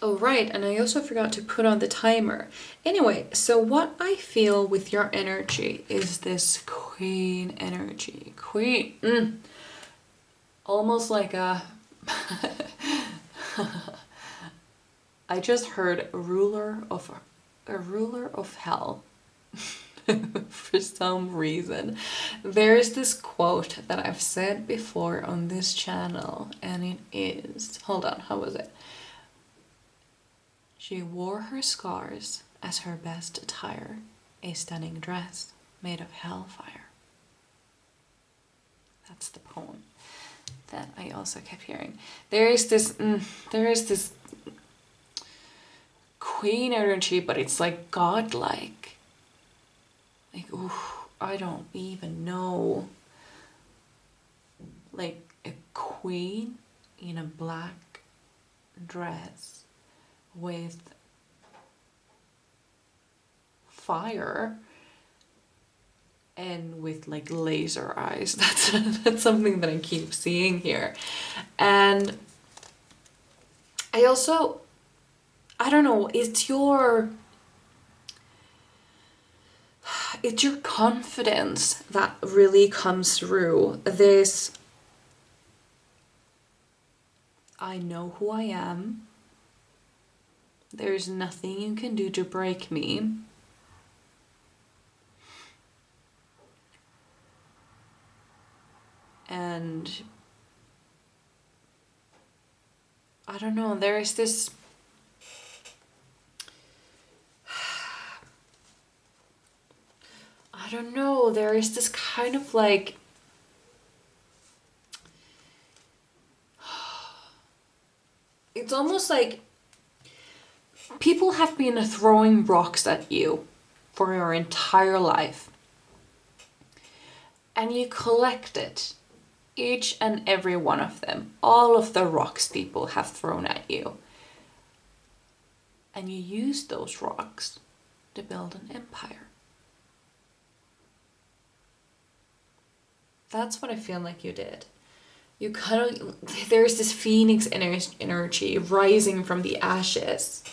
right, and I also forgot to put on the timer. Anyway, so what I feel with your energy is this queen energy. Queen. almost like a I just heard a ruler of hell. For some reason. There's this quote that I've said before on this channel, and it is, hold on, how was it? She wore her scars as her best attire, a stunning dress made of hellfire. That's the poem that I also kept hearing. There is this queen energy, but it's like godlike. Like, ooh, I don't even know. Like a queen in a black dress with fire and with like laser eyes. That's something that I keep seeing here. And I also, I don't know, it's your confidence that really comes through. This, I know who I am. There's nothing you can do to break me. And I don't know, there is this, I don't know, there is this kind of like, it's almost like people have been throwing rocks at you for your entire life. And you collected each and every one of them, all of the rocks people have thrown at you. And you used those rocks to build an empire. That's what I feel like you did. You kind of, there's this phoenix energy rising from the ashes.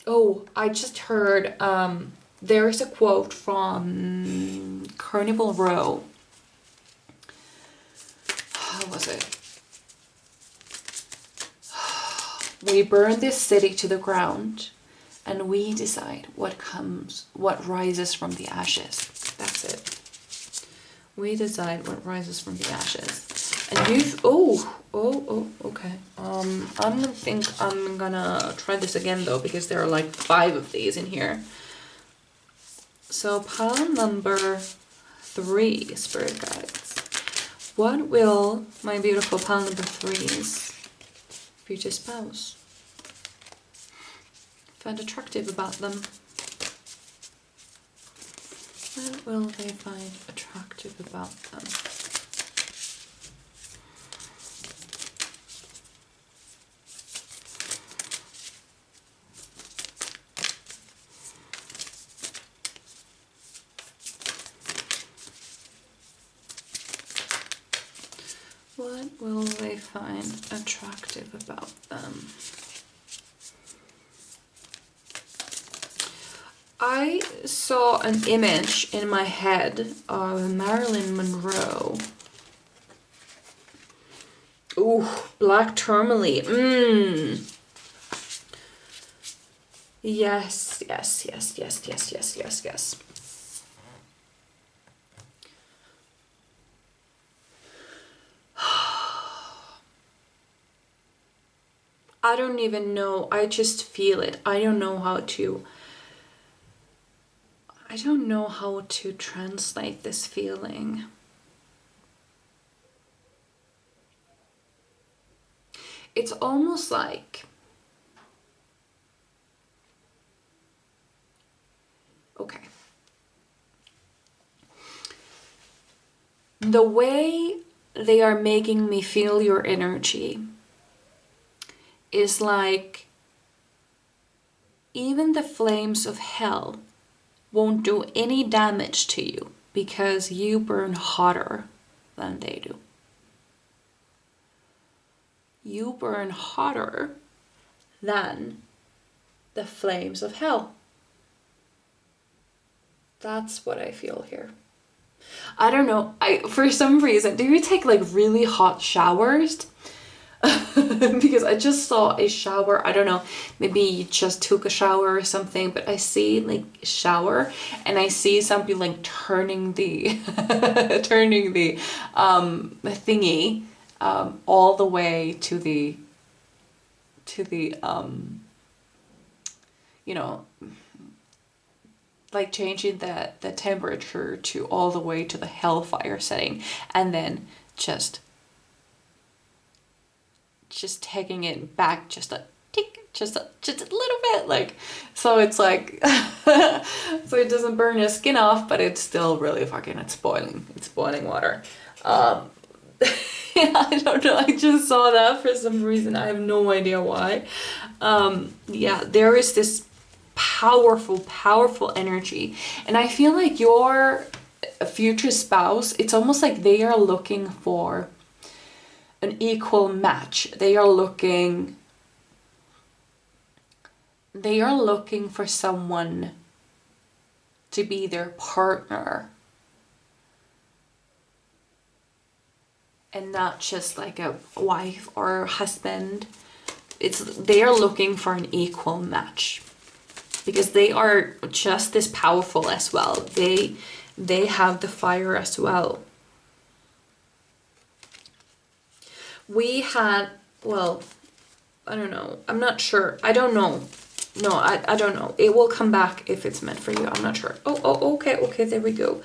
Oh, I just heard, there's a quote from Carnival Row. How was it? We burn this city to the ground, and we decide what rises from the ashes. That's it. We decide what rises from the ashes. And you've, okay. I'm gonna try this again though, because there are like 5 of these in here. So pile number 3, Spirit Guides. What will my beautiful pile number 3's future spouse find attractive about them? What will they find attractive about them? What will they find attractive about them? I saw an image in my head of Marilyn Monroe. Ooh, black tourmaline. Yes. I don't even know. I just feel it. I don't know how to translate this feeling. It's almost like, okay, the way they are making me feel your energy is like even the flames of hell won't do any damage to you because you burn hotter than they do. You burn hotter than the flames of hell. That's what I feel here. I don't know. For some reason, do you take like really hot showers? Because I just saw a shower. I don't know, maybe you just took a shower or something, but I see like shower and I see something like turning the turning the thingy all the way to the you know, like changing the temperature to all the way to the hellfire setting, and then just taking it back just a tick, just a little bit, like, so it's like so it doesn't burn your skin off, but it's still really fucking, it's boiling water. Yeah, I don't know, I just saw that for some reason. I have no idea why. Yeah, there is this powerful energy, and I feel like your future spouse, it's almost like they are looking for an equal match. They are looking for someone to be their partner, and not just like a wife or husband. They are looking for an equal match, because they are just as powerful as well. They have the fire as well. We had, well, I don't know, I'm not sure, I don't know. No, I don't know. It will come back if it's meant for you. I'm not sure. Oh, okay, there we go.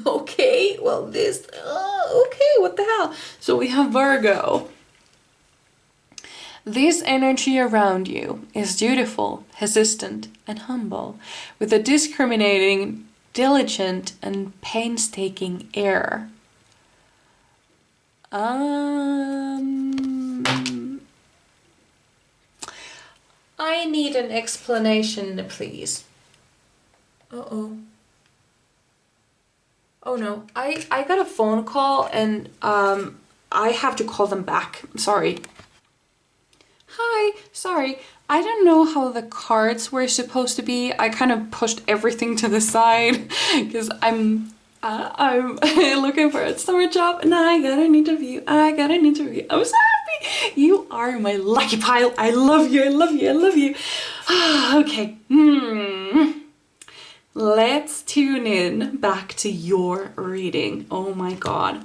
Okay, well this, okay, what the hell? So we have Virgo. This energy around you is dutiful, hesitant, and humble, with a discriminating, diligent, and painstaking air. I need an explanation, please. Uh-oh. Oh no, I got a phone call, and I have to call them back. Sorry. Hi, sorry. I don't know how the cards were supposed to be. I kind of pushed everything to the side because I'm looking for a summer job, and I got an interview. I'm so happy. You are my lucky pile. I love you. Okay. Let's tune in back to your reading. Oh my god.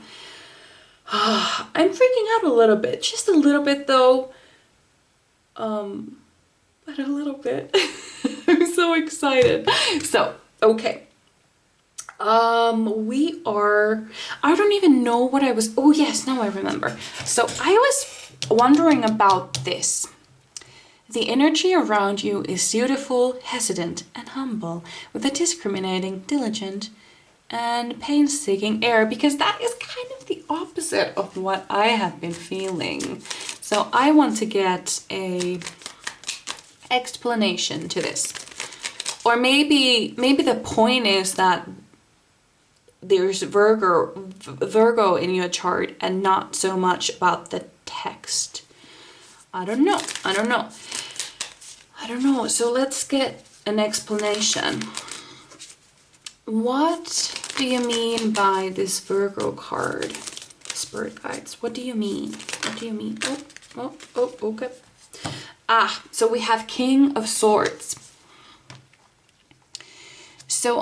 I'm freaking out a little bit. Just a little bit though. But a little bit. I'm so excited. So, okay. We are, I don't even know what I was, oh yes, now I remember. So I was wondering about this. The energy around you is dutiful, hesitant, and humble, with a discriminating, diligent, and painstaking air, because that is kind of the opposite of what I have been feeling. So I want to get a explanation to this. Or maybe the point is that there's Virgo in your chart and not so much about the text. I don't know. So let's get an explanation. What do you mean by this Virgo card? Spirit guides. What do you mean? Oh, okay. So we have King of Swords. So,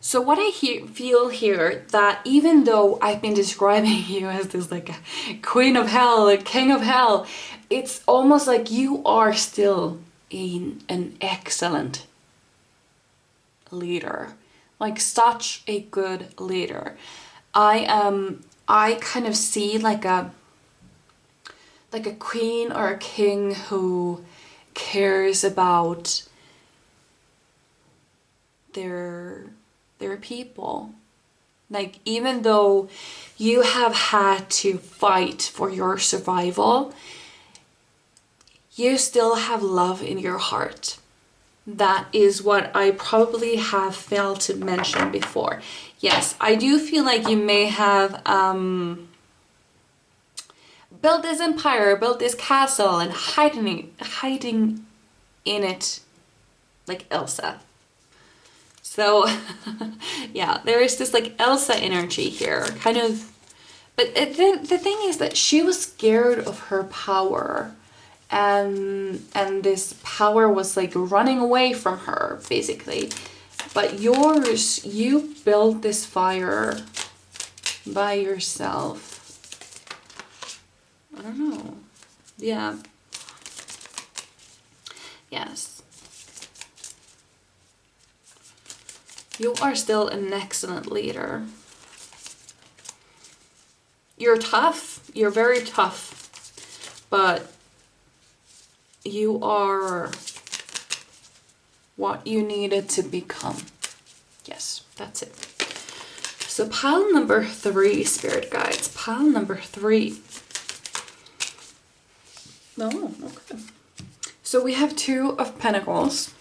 so what I feel here, that even though I've been describing you as this like a queen of hell, a king of hell, it's almost like you are still an excellent leader, like such a good leader. I kind of see like a queen or a king who cares about their people. Like, even though you have had to fight for your survival, you still have love in your heart. That is what I probably have failed to mention before. Yes, I do feel like you may have built this empire, built this castle, and hiding in it like Elsa. So yeah, there is this like Elsa energy here, kind of. But the thing is that she was scared of her power, and this power was like running away from her, basically. But yours, you built this fire by yourself. I don't know. Yeah. Yes. You are still an excellent leader. You're tough. You're very tough. But you are what you needed to become. Yes, that's it. So pile number 3, spirit guides. Pile number 3. Oh, okay. So we have 2 of Pentacles.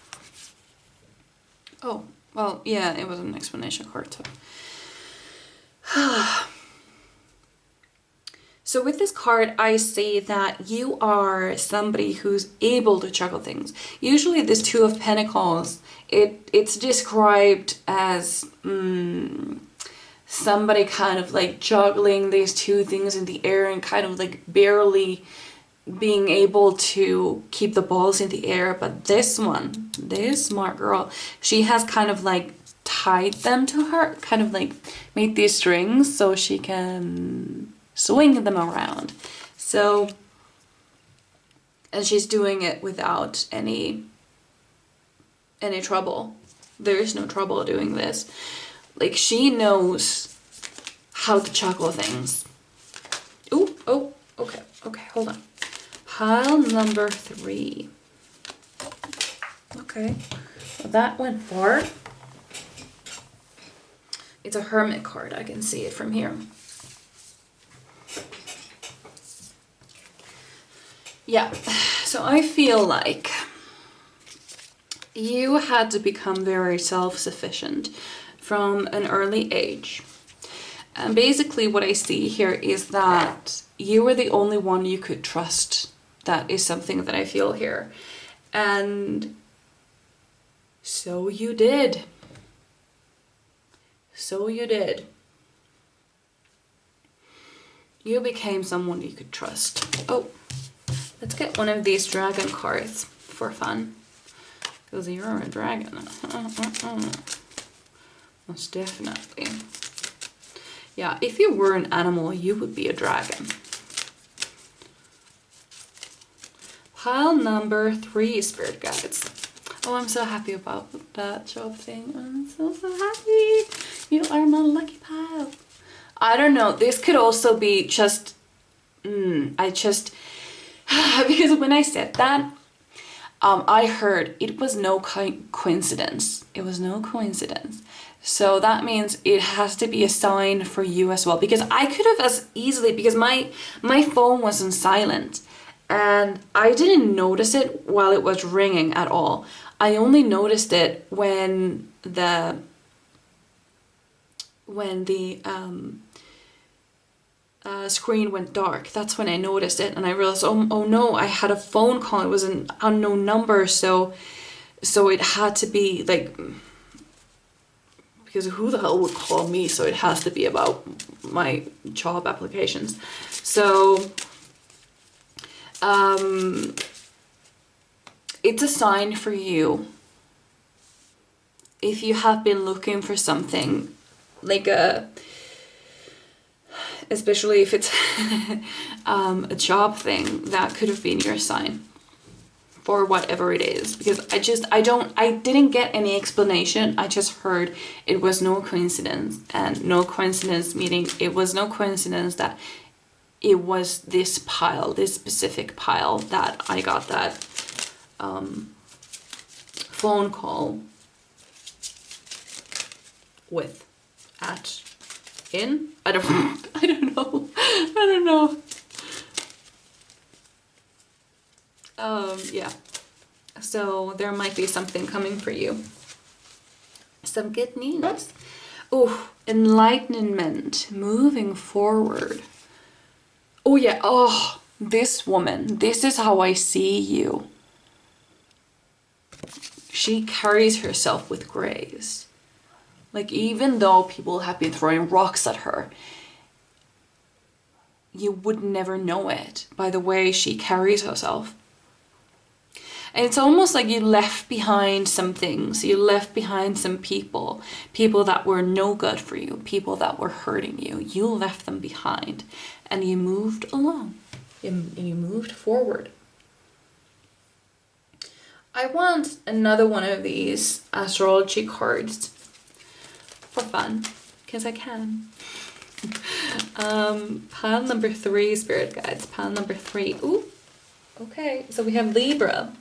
Oh, well, yeah, it was an explanation card too. So with this card, I see that you are somebody who's able to juggle things. Usually this 2 of Pentacles, it's described as somebody kind of like juggling these 2 things in the air and kind of like barely being able to keep the balls in the air. But this one, this smart girl, she has kind of like tied them to her, kind of like made these strings so she can swing them around. So, and she's doing it without any trouble. There is no trouble doing this. Like, she knows how to juggle things. Ooh, oh, okay, hold on. Pile number 3. Okay, well, that went far. It's a Hermit card, I can see it from here. Yeah, so I feel like you had to become very self-sufficient from an early age. And basically what I see here is that you were the only one you could trust. That is something that I feel here. And so you did. So you did. You became someone you could trust. Oh, let's get one of these dragon cards for fun. Because you're a dragon. Most definitely. Yeah, if you were an animal, you would be a dragon. Pile number 3, spirit guides. Oh, I'm so happy about that job thing. I'm so happy. You are my lucky pile. I don't know. This could also be just... because when I said that, I heard it was no coincidence. It was no coincidence. So that means it has to be a sign for you as well. Because I could have as easily... Because my phone was on silent. And I didn't notice it while it was ringing at all. I only noticed it when the screen went dark. That's when I noticed it, and I realized, oh no, I had a phone call. It was an unknown number, so it had to be like, because who the hell would call me? So it has to be about my job applications. So it's a sign for you if you have been looking for something like especially if it's a job thing, that could have been your sign for whatever it is. Because I didn't get any explanation. I just heard it was no coincidence, and no coincidence meaning it was no coincidence that it was this pile, this specific pile, that I got that phone call with I don't know. Yeah. So there might be something coming for you. Some good news. Oh, enlightenment, moving forward. Oh, Oh yeah, oh, this woman, this is how I see you. She carries herself with grace. Like, even though people have been throwing rocks at her, you would never know it by the way she carries herself. And it's almost like you left behind some things. You left behind some people. People that were no good for you. People that were hurting you. You left them behind. And you moved along. You moved forward. I want another one of these astrology cards for fun, because I can. Pile number 3, spirit guides. Pile number 3. Ooh, okay. So we have Libra.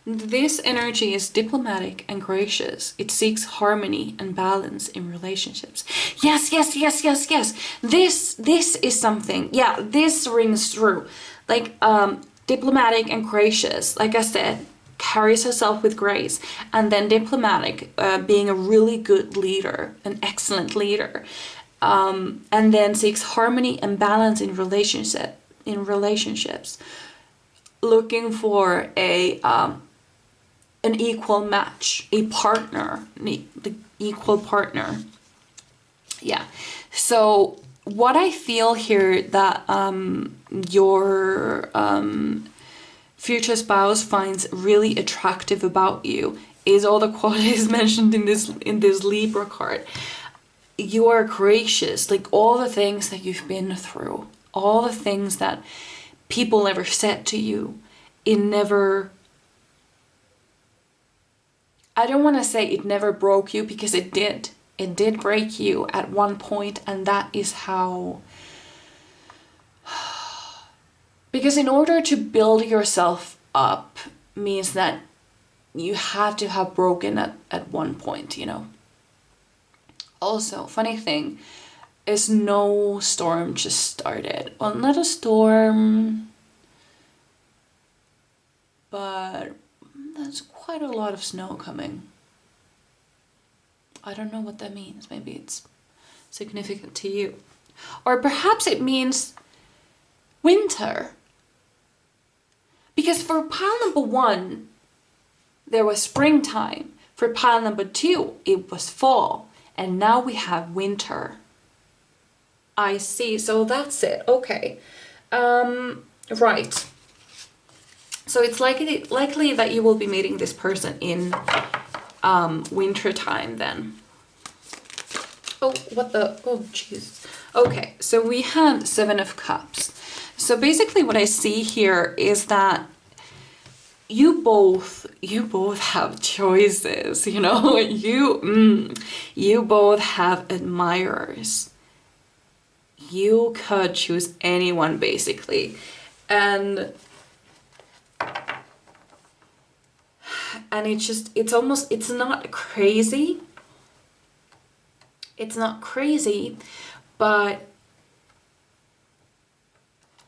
This energy is diplomatic and gracious. It seeks harmony and balance in relationships. Yes, yes, yes, yes, yes. This is something. Yeah, this rings true. Like, diplomatic and gracious, like I said, carries herself with grace. And then diplomatic, being a really good leader, an excellent leader. And then seeks harmony and balance in relationships. Looking for an equal match, a partner, the equal partner. Yeah. So what I feel here that your future spouse finds really attractive about you is all the qualities mentioned in this Libra card. You are gracious, like all the things that you've been through, all the things that people ever said to you, it never, I don't want to say it never broke you, because it did. It did break you at one point, and that is how... Because in order to build yourself up means that you have to have broken at one point, you know. Also, funny thing is, no storm just started. Well, not a storm, but there's quite a lot of snow coming. I don't know what that means. Maybe it's significant to you. Or perhaps it means winter. Because for pile number 1, there was springtime. For pile number 2, it was fall. And now we have winter. I see. So that's it. Okay. Right. So it's likely that you will be meeting this person in winter time then. Oh, what the... Oh, jeez. Okay, so we have 7 of Cups. So basically what I see here is that you both have choices, you know? You both have admirers. You could choose anyone, basically. And it's not crazy. It's not crazy, but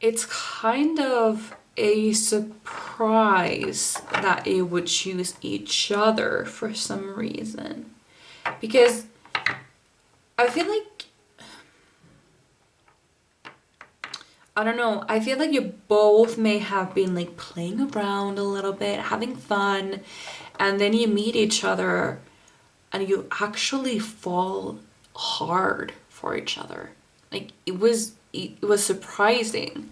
it's kind of a surprise that you would choose each other for some reason. Because I feel like, I don't know, I feel like you both may have been like playing around a little bit, having fun, and then you meet each other and you actually fall hard for each other. Like it was surprising.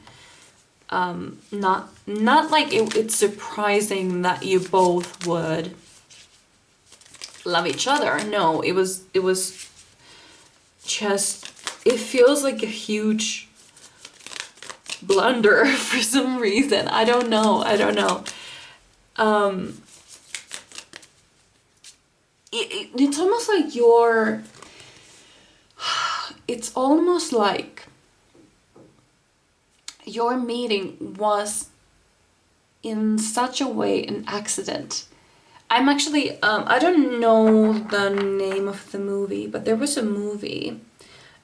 Not like it's surprising that you both would love each other. No, it was just, it feels like a huge blunder for some reason. I don't know. It's almost like it's almost like your meeting was in such a way an accident. I'm actually, I don't know the name of the movie, but there was a movie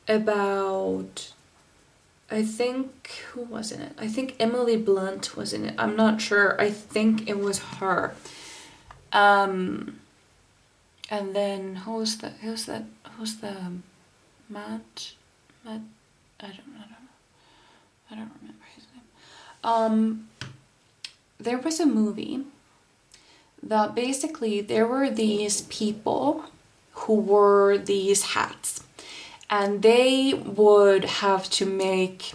about, I think, who was in it? I think Emily Blunt was in it. I'm not sure. I think it was her. And then who's the Matt? I I don't remember his name. There was a movie that basically there were these people who wore these hats, and they would have to make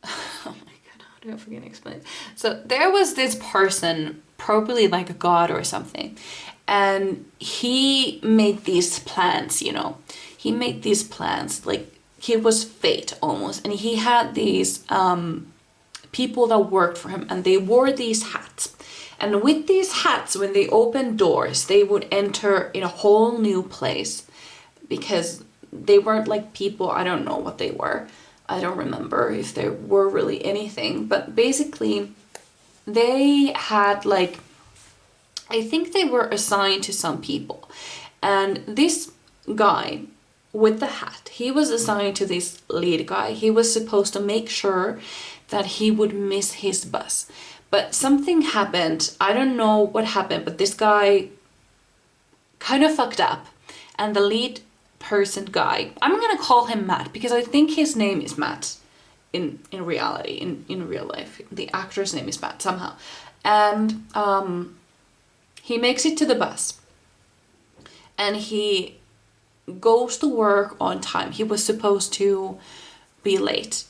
oh my god, how do I freaking explain it? So there was this person, probably like a god or something, and he made these plans, you know. He made these plans, like he was fate almost, and he had these people that worked for him, and they wore these hats. And with these hats, when they opened doors, they would enter in a whole new place, because they weren't like people, I don't know what they were. I don't remember if they were really anything, but basically they had like, I think they were assigned to some people. And this guy with the hat, he was assigned to this lead guy. He was supposed to make sure that he would miss his bus. But something happened. I don't know what happened, but this guy kind of fucked up. And the lead person guy, I'm gonna call him Matt, because I think his name is Matt in reality, in real life. The actor's name is Matt somehow. And he makes it to the bus. And he goes to work on time. He was supposed to be late.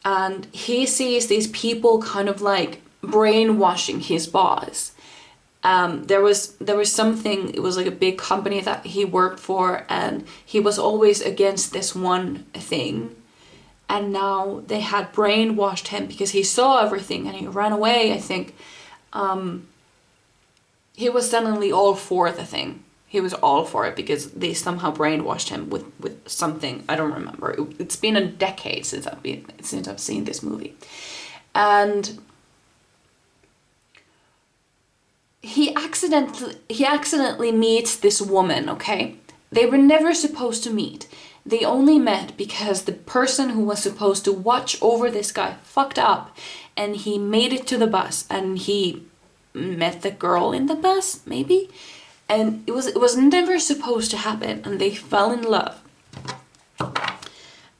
And he sees these people kind of like brainwashing his boss. There was something, it was like a big company that he worked for, and he was always against this one thing. And now they had brainwashed him because he saw everything and he ran away, I think. He was suddenly all for the thing. He was all for it because they somehow brainwashed him with something. I don't remember. It's been a decade since I've seen this movie. And he accidentally meets this woman, okay? They were never supposed to meet. They only met because the person who was supposed to watch over this guy fucked up, and he made it to the bus, and he met the girl in the bus, maybe? And it was never supposed to happen, and they fell in love.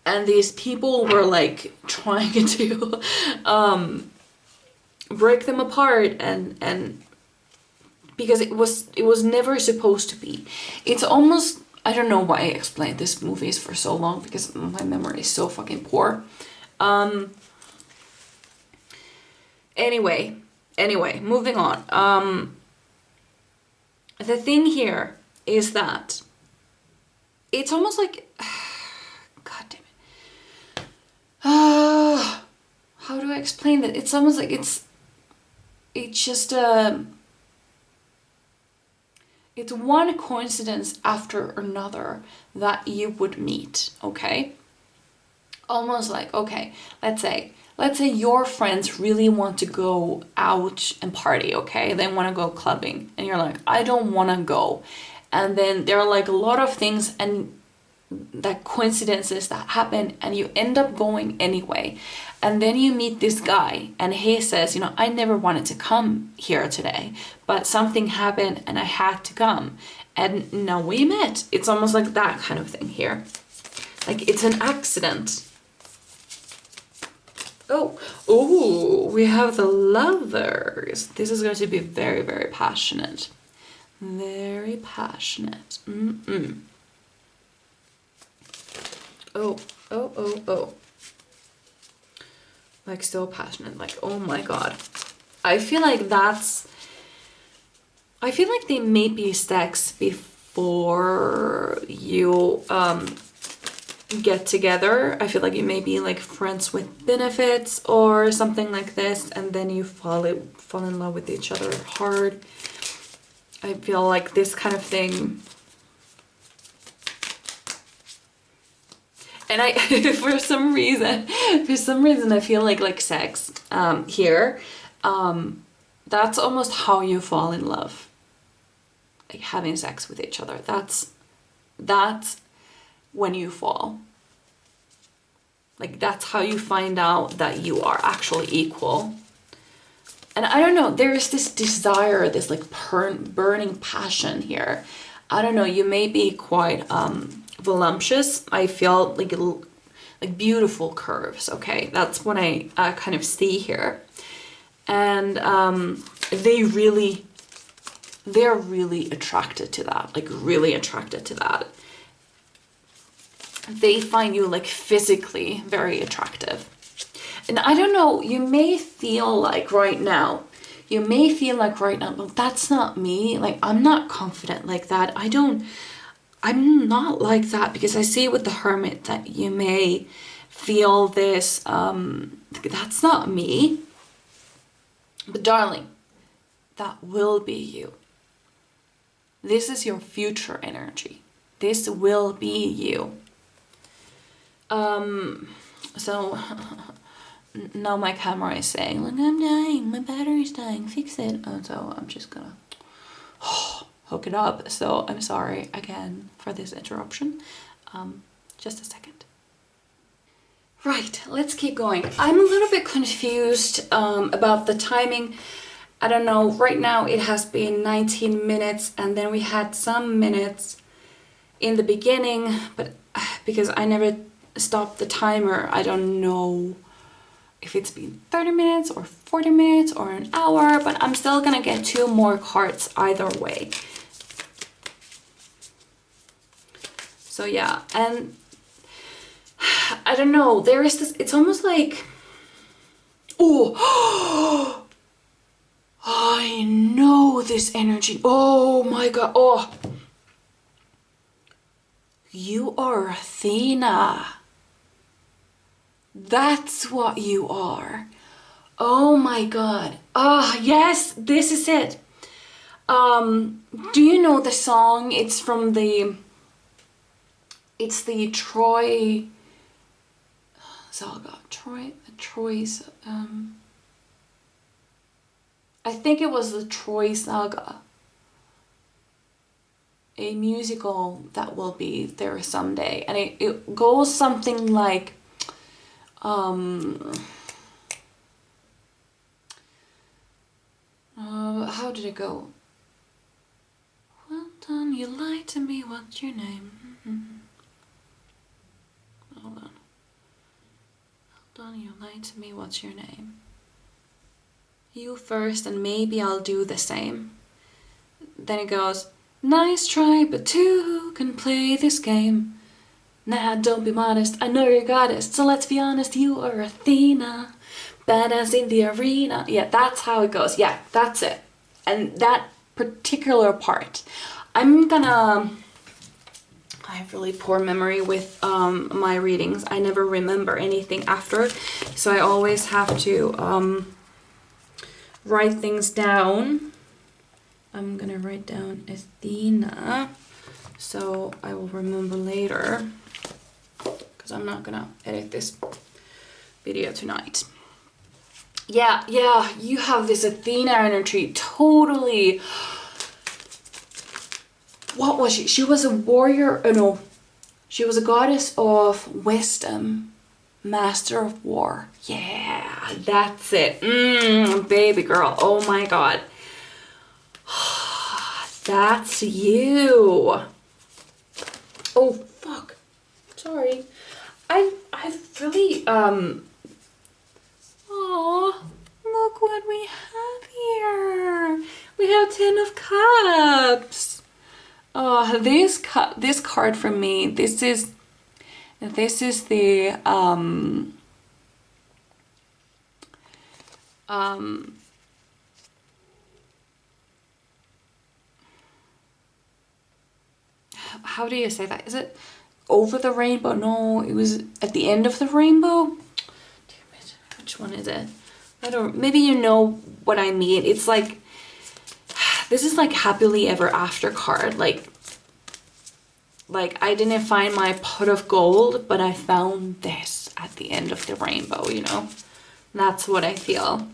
And these people were like trying to break them apart, and because it was never supposed to be. It's almost, I don't know why I explained this movies for so long, because my memory is so fucking poor. Anyway, moving on. The thing here is that it's almost like, god damn it. How do I explain that? It's almost like it's just it's one coincidence after another that you would meet, okay? Almost like, okay, let's say your friends really want to go out and party, okay? They want to go clubbing, and you're like, I don't want to go. And then there are like a lot of things and that coincidences that happen, and you end up going anyway. And then you meet this guy, and he says, you know, I never wanted to come here today, but something happened and I had to come. And now we met. It's almost like that kind of thing here. Like it's an accident. Oh, we have the lovers. This is going to be very, very passionate. Very passionate. Oh. Like so passionate, like oh my god. I feel like they may be sex before you get together. I feel like you may be like friends with benefits or something like this, and then you fall in love with each other hard. I feel like this kind of thing. And I, for some reason, I feel like sex here, that's almost how you fall in love. Like having sex with each other. That's when you fall. Like that's how you find out that you are actually equal. And I don't know, there is this desire, this like burning passion here. I don't know, you may be quite voluptuous. I feel like like beautiful curves, okay? That's what I kind of see here. And they're really attracted to that, like really attracted to that. They find you like physically very attractive. And I don't know, you may feel like right now, well, that's not me. Like, I'm not confident like that. I'm not like that, because I see with the Hermit that you may feel this, that's not me. But darling, that will be you. This is your future energy. This will be you. So now my camera is saying, look, I'm dying, my battery's dying, fix it. And so I'm just gonna hook it up. So I'm sorry again for this interruption. Just a second. Right, let's keep going. I'm a little bit confused about the timing. I don't know, right now it has been 19 minutes, and then we had some minutes in the beginning, but because I never stopped the timer, I don't know if it's been 30 minutes or 40 minutes or an hour, but I'm still gonna get 2 more cards either way. So yeah, and I don't know, there is this, it's almost like, oh, I know this energy. Oh my god, oh. You are Athena. That's what you are. Oh my god. Ah, yes, this is it. Do you know the song? It's from the Troy saga. Troy's I think it was the Troy saga. A musical that will be there someday, and it goes something like how did it go? Well done, you lied to me, what's your name? Hold on. Well done, you lied to me, what's your name? You first, and maybe I'll do the same. Then it goes, nice try, but 2 can play this game. Nah, don't be modest, I know you're goddess, so let's be honest, you are Athena, badass in the arena. Yeah, that's how it goes. Yeah, that's it. And that particular part, I have really poor memory with my readings. I never remember anything after, so I always have to write things down. I'm gonna write down Athena, so I will remember later, because I'm not gonna edit this video tonight. Yeah, you have this Athena energy, totally. What was she? She was a warrior, no, she was a goddess of wisdom, master of war. Yeah, that's it. Baby girl, oh my god. That's you. Oh fuck, sorry. I've really oh, look what we have here. We have 10 of Cups. Oh, this card for me, this is the how do you say that? Is it over the rainbow? No, it was at the end of the rainbow. Damn it, which one is it? I don't, maybe you know what I mean. It's like, this is like happily ever after card. Like I didn't find my pot of gold, but I found this at the end of the rainbow, you know? That's what I feel.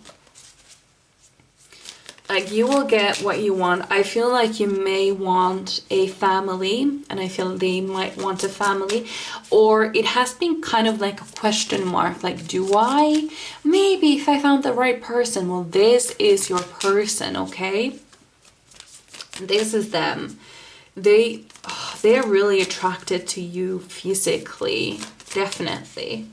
Like, you will get what you want. I feel like you may want a family, and I feel they might want a family. Or it has been kind of like a question mark. Like, do I? Maybe if I found the right person. Well, this is your person, okay? This is them. They're really attracted to you physically. definitely.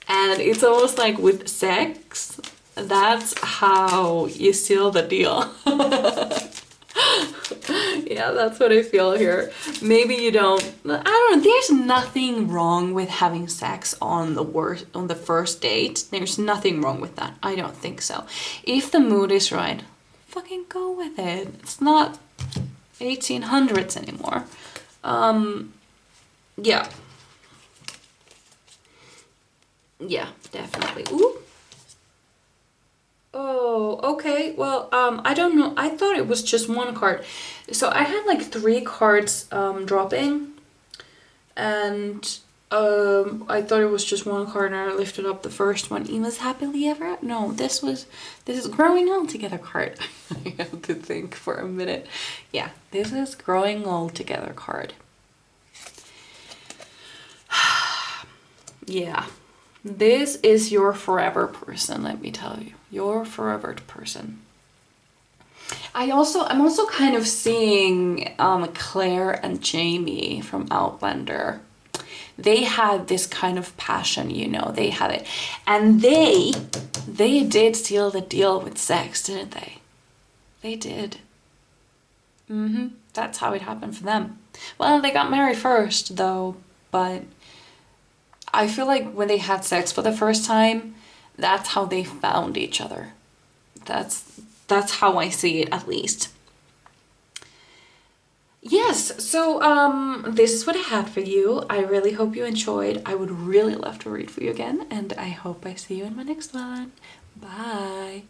And it's almost like with sex, that's how you seal the deal. Yeah, that's what I feel here. Maybe you don't, I don't know, there's nothing wrong with having sex on the first date. There's nothing wrong with that. I don't think so. If the mood is right, fucking go with it. It's not 1800s anymore. Yeah. Yeah, definitely. Ooh. Oh, okay. Well, I don't know. I thought it was just one card. So I had like 3 cards dropping, and I thought it was just one card, and I lifted up the first one. Eva's happily ever. No, this is growing old together card. I have to think for a minute. Yeah, this is growing old together card. Yeah. This is your forever person, let me tell you. Your forever person. I'm also kind of seeing Claire and Jamie from Outlander. They had this kind of passion, you know, they had it. And they did seal the deal with sex, didn't they? They did. That's how it happened for them. Well, they got married first, though, but I feel like when they had sex for the first time, that's how they found each other. That's how I see it, at least. Yes, so this is what I had for you. I really hope you enjoyed. I would really love to read for you again, and I hope I see you in my next one. Bye.